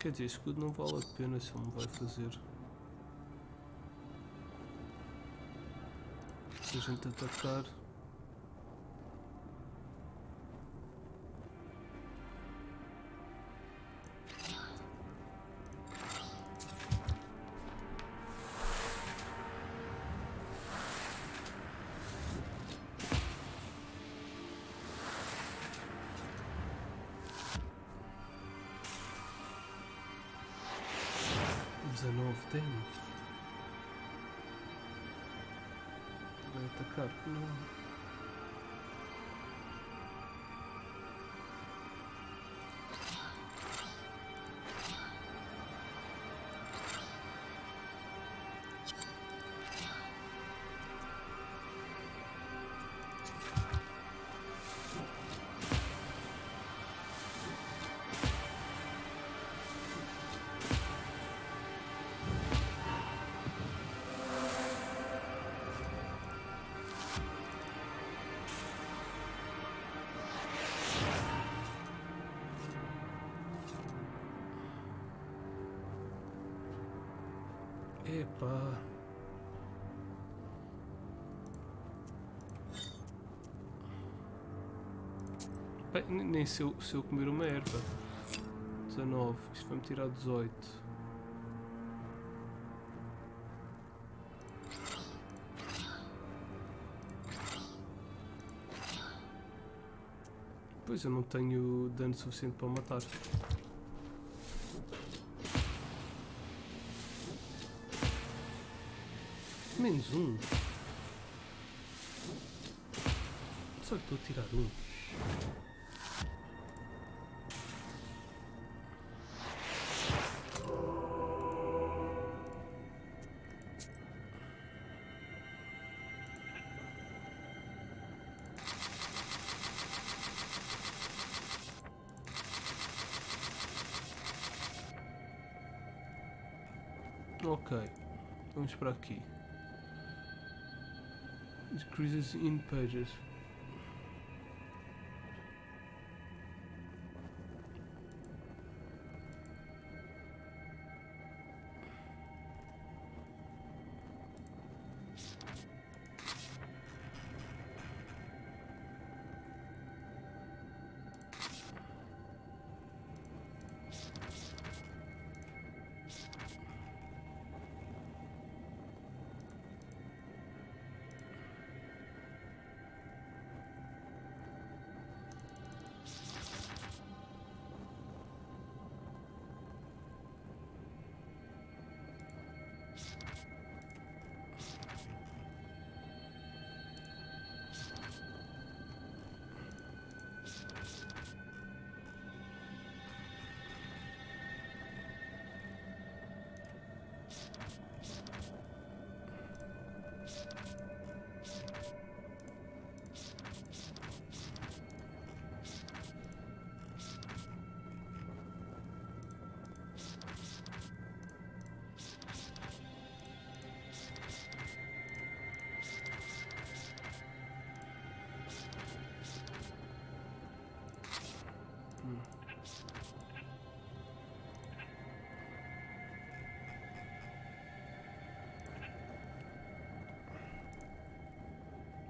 Quer dizer, escudo não vale a pena se ele me vai fazer. Se a gente atacar. Damage. Vai atacar? Não. Epá. Bem, nem se eu comer uma erva. 19, isto vai-me tirar 18. Pois eu não tenho dano suficiente para matar. Menos um. Só que estou a tirar um. Ok, vamos para aqui. Decreases in pages.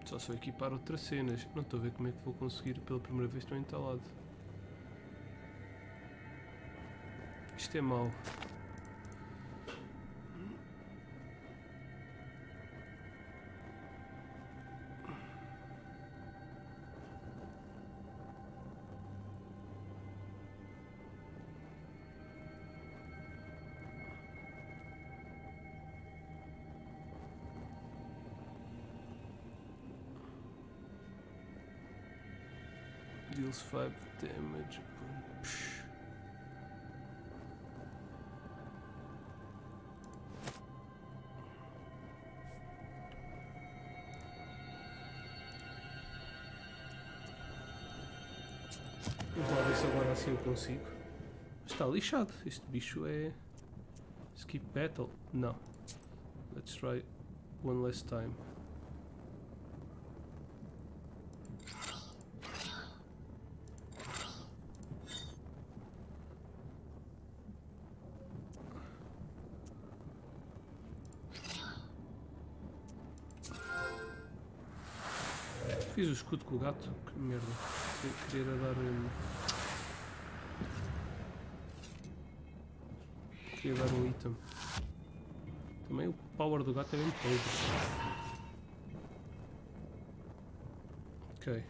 Só se eu equipar outras cenas. Não estou a ver como é que vou conseguir pela primeira vez estou entalado. Isto é mau. Deals 5 damage. Psh. Vamos lá ver se agora assim eu consigo. Está lixado. Este bicho é... Skip battle? Não. Let's try one last time. fiz o escudo com o gato. Que merda. Queria dar... Queria dar um item. Também o power do gato é bem podre. Ok.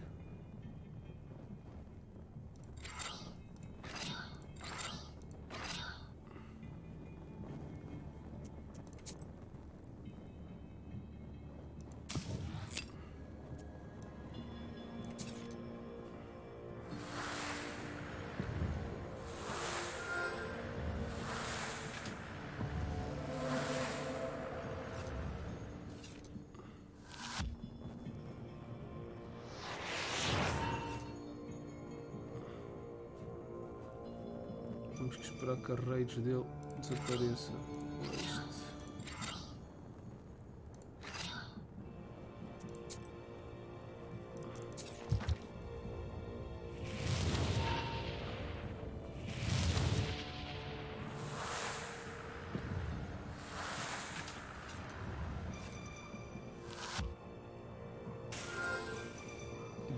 Temos que esperar que a rage dele desapareça. Isto.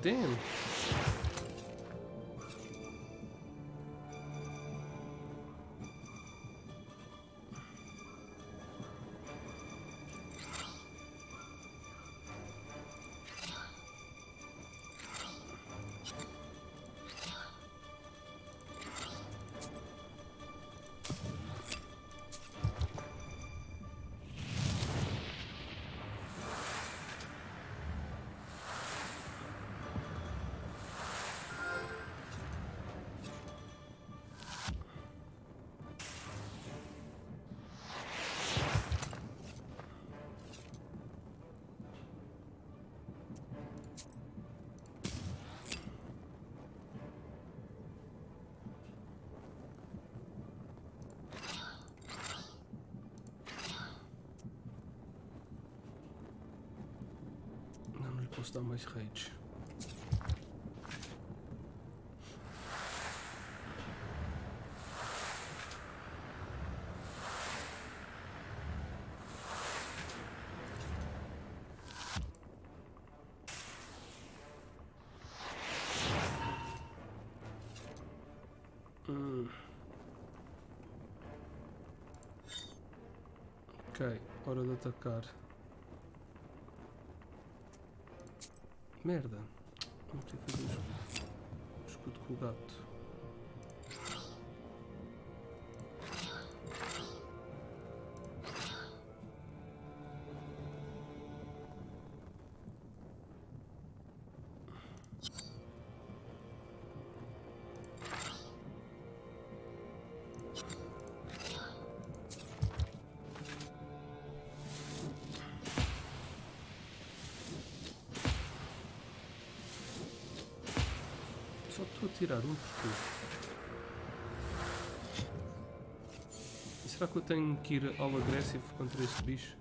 Damn! Não lhe posso dar mais rage. Ok, hora de atacar. Merda. Não queria fazer o escudo com o gato. Só estou a tirar um porquê? E será que eu tenho que ir all aggressive contra este bicho?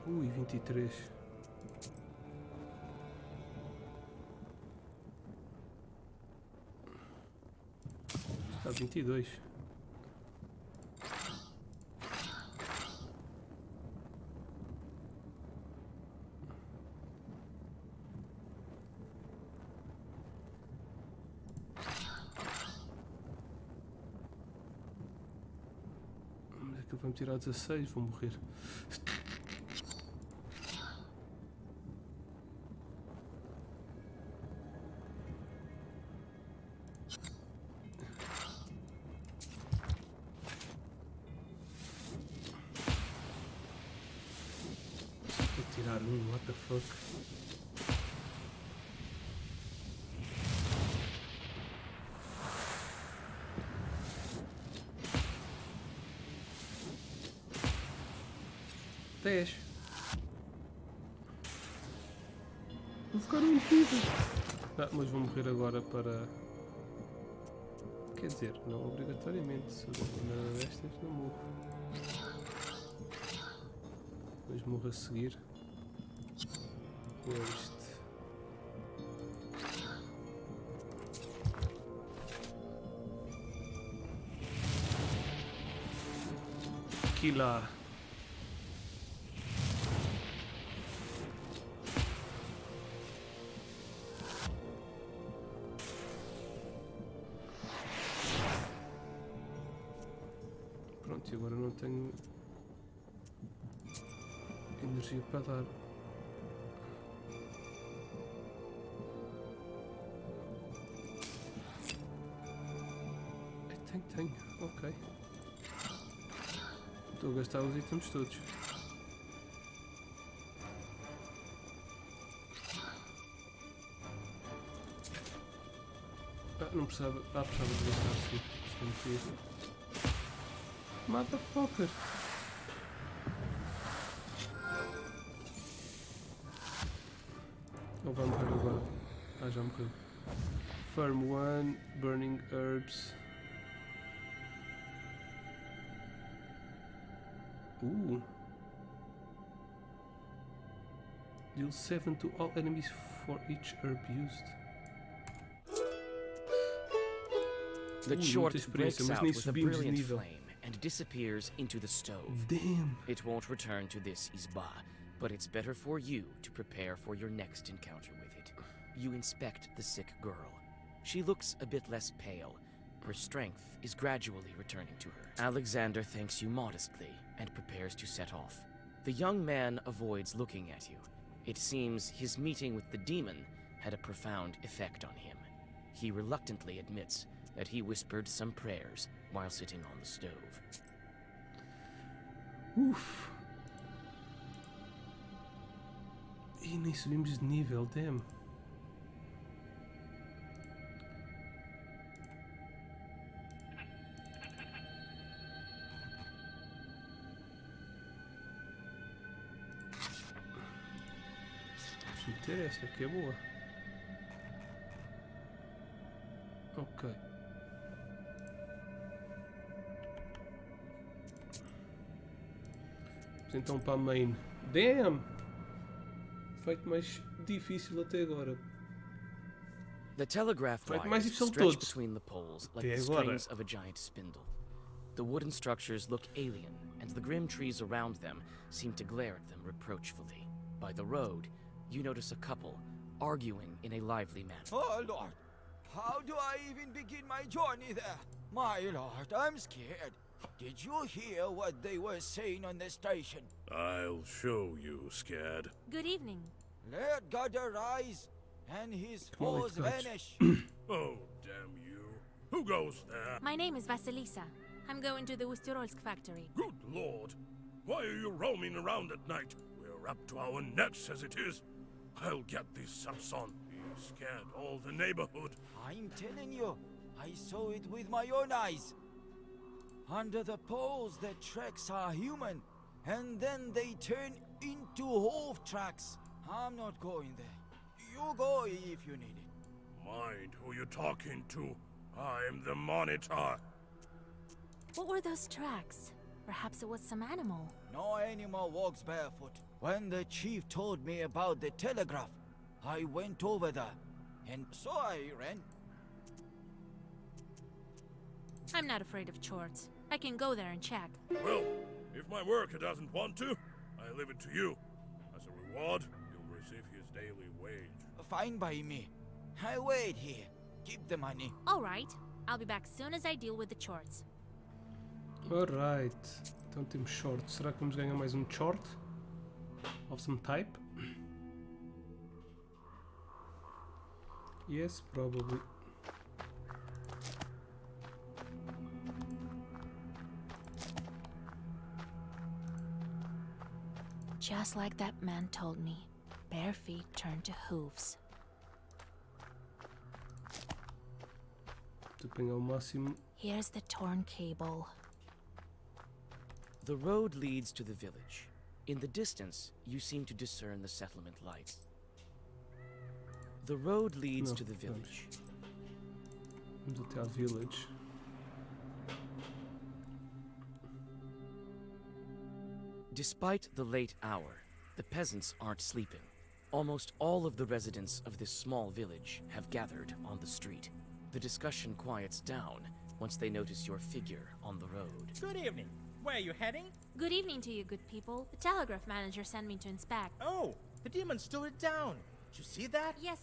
Ui, 23. Está 22. Aquilo vai-me tirar 16, vou morrer. Vou tirar um, what the fuck? Vou ficar um vida. Ah, mas vou morrer agora para... Quer dizer, não obrigatoriamente. Se eu der nada destas, não morro. Depois morro a seguir. Este. Killer. Pronto, e agora não tenho energia para dar. Tenho, ok. Estou a gastar os itens todos. Não precisava. Precisava de gastar sim. Isto não precisa. Motherfucker! Ou vai morrer agora? Já morreu. Farm 1, Burning Herbs. Deal 7 to all enemies for each herb used. The short breaks mas out nem with a subimos de brilliant nível. flame and disappears into the stove. Damn! It won't return to this Isba, but it's better for you to prepare for your next encounter with it. You inspect the sick girl. She looks a bit less pale. Her strength is gradually returning to her. Alexander thanks you modestly and prepares to set off. The young man avoids looking at you. It seems his meeting with the demon had a profound effect on him. He reluctantly admits that he whispered some prayers while sitting on the stove. Uf! E nem subimos de nível, damn. Vamos meter esta que é boa. Ok. Vamos então para a main. Damn! Feito mais difícil até agora. The telegraph Feito wires mais difícil de stretch todos. between the poles like Até the agora. strings of a giant spindle. The wooden structures look alien, and the grim trees around them seem to glare at them reproachfully. By the road, you notice a couple arguing in a lively manner. Oh, Lord. How do I even begin my journey there? My lord, I'm scared. Did you hear what they were saying on the station? I'll show you, Scad. Good evening. Let God arise, and his Come on, foes let's vanish. Oh, damn you. Who goes there? My name is Vasilisa. I'm going to the Ustyorolsk factory. Good lord. Why are you roaming around at night? We're up to our necks as it is. I'll get this Samson. He scared all the neighborhood. I'm telling you, I saw it with my own eyes. Under the poles, the tracks are human, and then they turn into hoof tracks. I'm not going there. You go if you need it. Mind who you're talking to. I'm the monitor. What were those tracks? Perhaps it was some animal. No animal walks barefoot. When the chief told me about the telegraph, I went over there, and so I ran. I'm not afraid of chores. I can go there and check. Well, if my worker doesn't want to, I leave it to you. As a reward, you'll receive his daily wage. Fine by me. I wait here. Keep the money. All right. I'll be back soon as I deal with the chores. Alright. Então temos short. Será que vamos ganhar mais um short? Of some type? Yes, probably. Just like that man told me, bare feet turn to hooves. Estou a pegar o máximo. Here's the torn cable. The road leads to the village. In the distance, you seem to discern the settlement lights. The road leads to the village. Vamos até ao village. Despite the late hour, the peasants aren't sleeping. Almost all of the residents of this small village have gathered on the street. The discussion quiets down once they notice your figure on the road. Good evening. Where are you heading? Good evening to you, good people. The telegraph manager sent me to inspect. Oh, the demon slowed it down. Did you see that? Yes,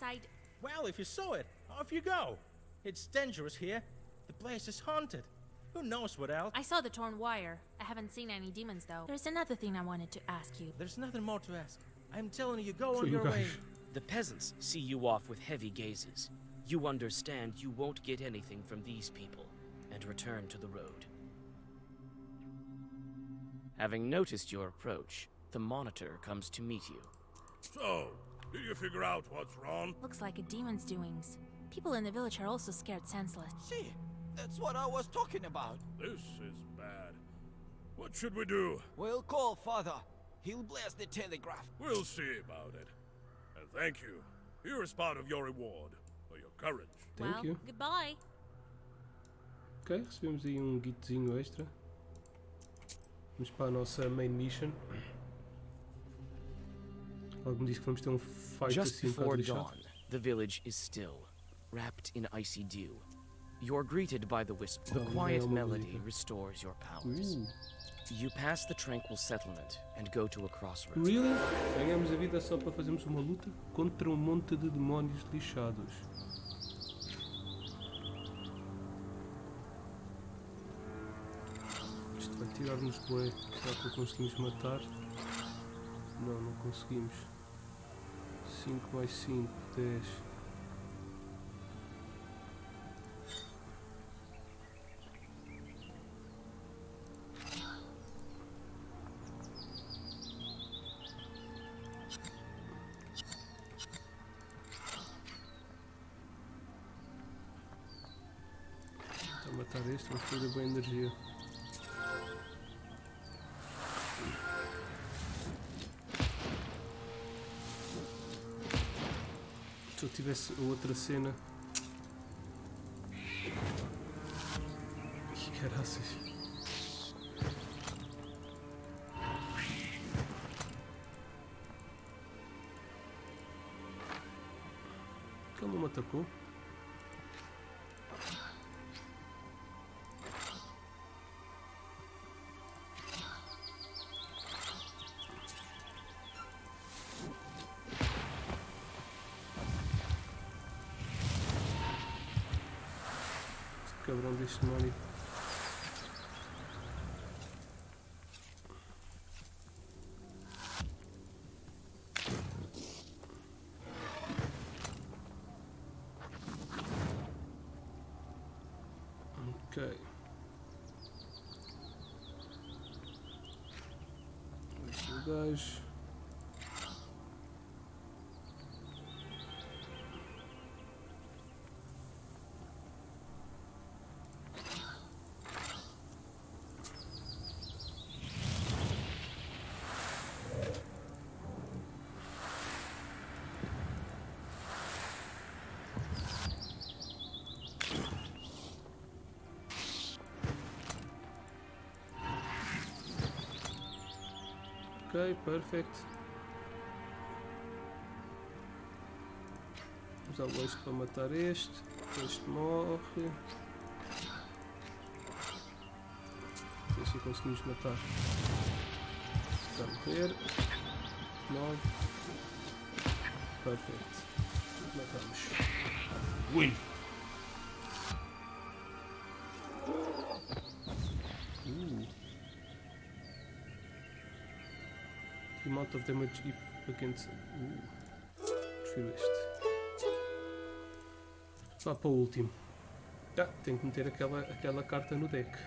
Well, if you saw it, off you go. It's dangerous here. The place is haunted. Who knows what else? I saw the torn wire. I haven't seen any demons, though. There's another thing I wanted to ask you. There's nothing more to ask. I'm telling you, go For on you your guys. way. The peasants see you off with heavy gazes. You understand you won't get anything from these people, and return to the road. Having noticed your approach, the monitor comes to meet you. So, did you figure out what's wrong? Looks like a demon's doings. People in the village are also scared senseless. See, that's what I was talking about. This is bad. What should we do? We'll call Father. He'll bless the telegraph. We'll see about it. And thank you. Here is part of your reward for your courage. Thank you. Goodbye. Ok, recebemos aí um guitozinho extra. Vamos para a nossa main mission. Algo me diz que vamos ter um fight Just assim um before bocado lixado. dawn, the village is still, wrapped in icy dew. You're greeted by the whisper. The quiet melody restores your powers. You pass the tranquil settlement and go to a crossroads. Really? Ganhamos a vida só para fazermos uma luta contra um monte de demónios lixados. Isto vai tirar-nos bué. Será que o conseguimos matar? Não, não conseguimos. 5 mais 5, 10. Para matar este, vamos perder bem energia. Se eu tivesse outra cena. Que caraças. Que ele não me atacou? Cabrão deste demónio. Ok. Este é o gajo. Ok, perfect. Vamos usar o este para matar este. Este morre. Ver se conseguimos matar. Está a morrer. 9. Perfect. Matamos. Win! The amount of damage if against. Prefiro este. Vá para o último. Tenho que meter aquela carta no deck.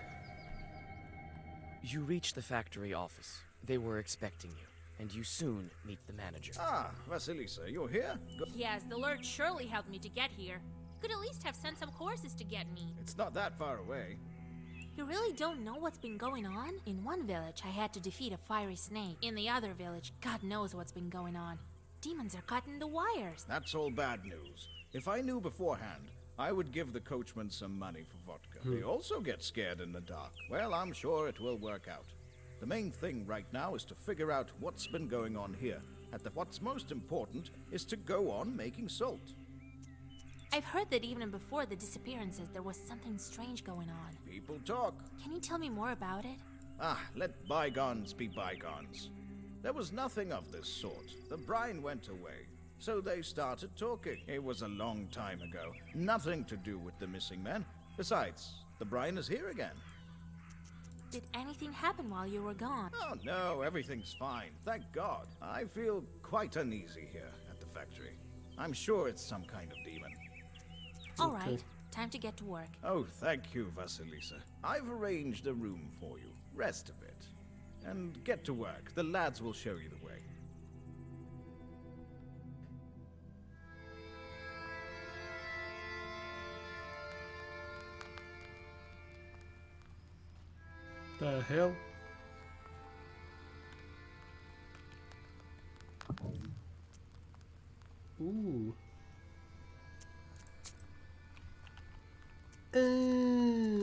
You reach the factory office. They were expecting you, and you soon meet the manager. Ah, Vasilisa, you're here? Yes, the Lord surely helped me to get here. You could at least have sent some horses to get me. It's not that far away. You really don't know what's been going on? In one village, I had to defeat a fiery snake. In the other village, God knows what's been going on. Demons are cutting the wires. That's all bad news. If I knew beforehand, I would give the coachman some money for vodka. They also get scared in the dark. Well, I'm sure it will work out. The main thing right now is to figure out what's been going on here. What's most important is to go on making salt. I've heard that even before the disappearances, there was something strange going on. People talk. Can you tell me more about it? Ah, let bygones be bygones. There was nothing of this sort. The brine went away, so they started talking. It was a long time ago. Nothing to do with the missing men. Besides, the brine is here again. Did anything happen while you were gone? Oh no, everything's fine. Thank God. I feel quite uneasy here at the factory. I'm sure it's some kind of demon. All right, time to get to work. Oh, thank you, Vasilisa. I've arranged a room for you. Rest a bit. And get to work. The lads will show you the way. The hell?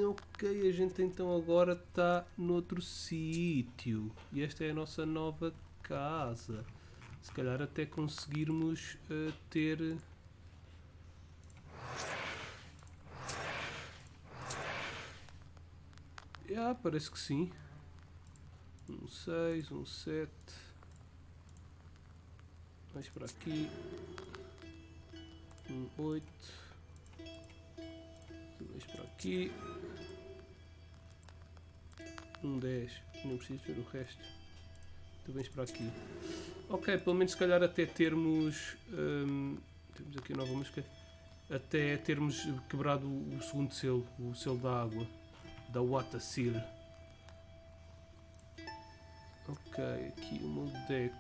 Ok, a gente então agora está noutro sítio. E esta é a nossa nova casa. Se calhar até conseguirmos ter... parece que sim. 6, 7. Mais para aqui. 8. Mais para aqui. 10. Não preciso ver o resto. Tu vens para aqui. Ok, pelo menos se calhar até termos... temos aqui a nova música. Até termos quebrado o segundo selo. O selo da água. Da water seal. Ok, aqui o meu deck.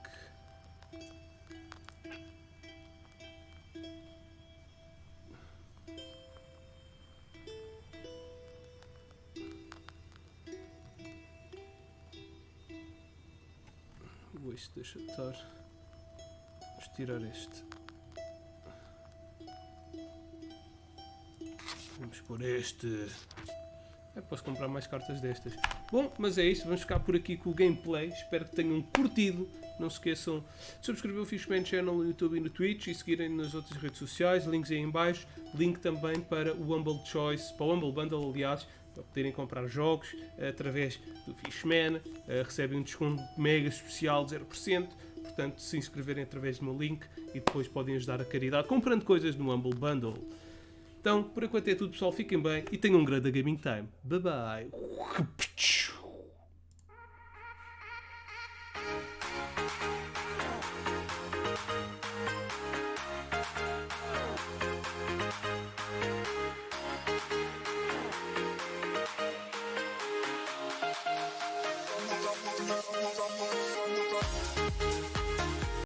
Este deixa de estar. Vamos tirar este. Vamos pôr este. Posso comprar mais cartas destas. Bom, mas é isso. Vamos ficar por aqui com o gameplay. Espero que tenham curtido. Não se esqueçam de subscrever o Fishman Channel no YouTube e no Twitch e seguirem nas outras redes sociais. Links aí em baixo. Link também para o Humble Choice, para o Humble Bundle, aliás, para poderem comprar jogos através do Fishman. Recebem um desconto mega especial de 0%. Portanto, se inscreverem através do meu link e depois podem ajudar a caridade comprando coisas no Humble Bundle. Então, por enquanto é tudo, pessoal. Fiquem bem e tenham um grande gaming time. Bye bye.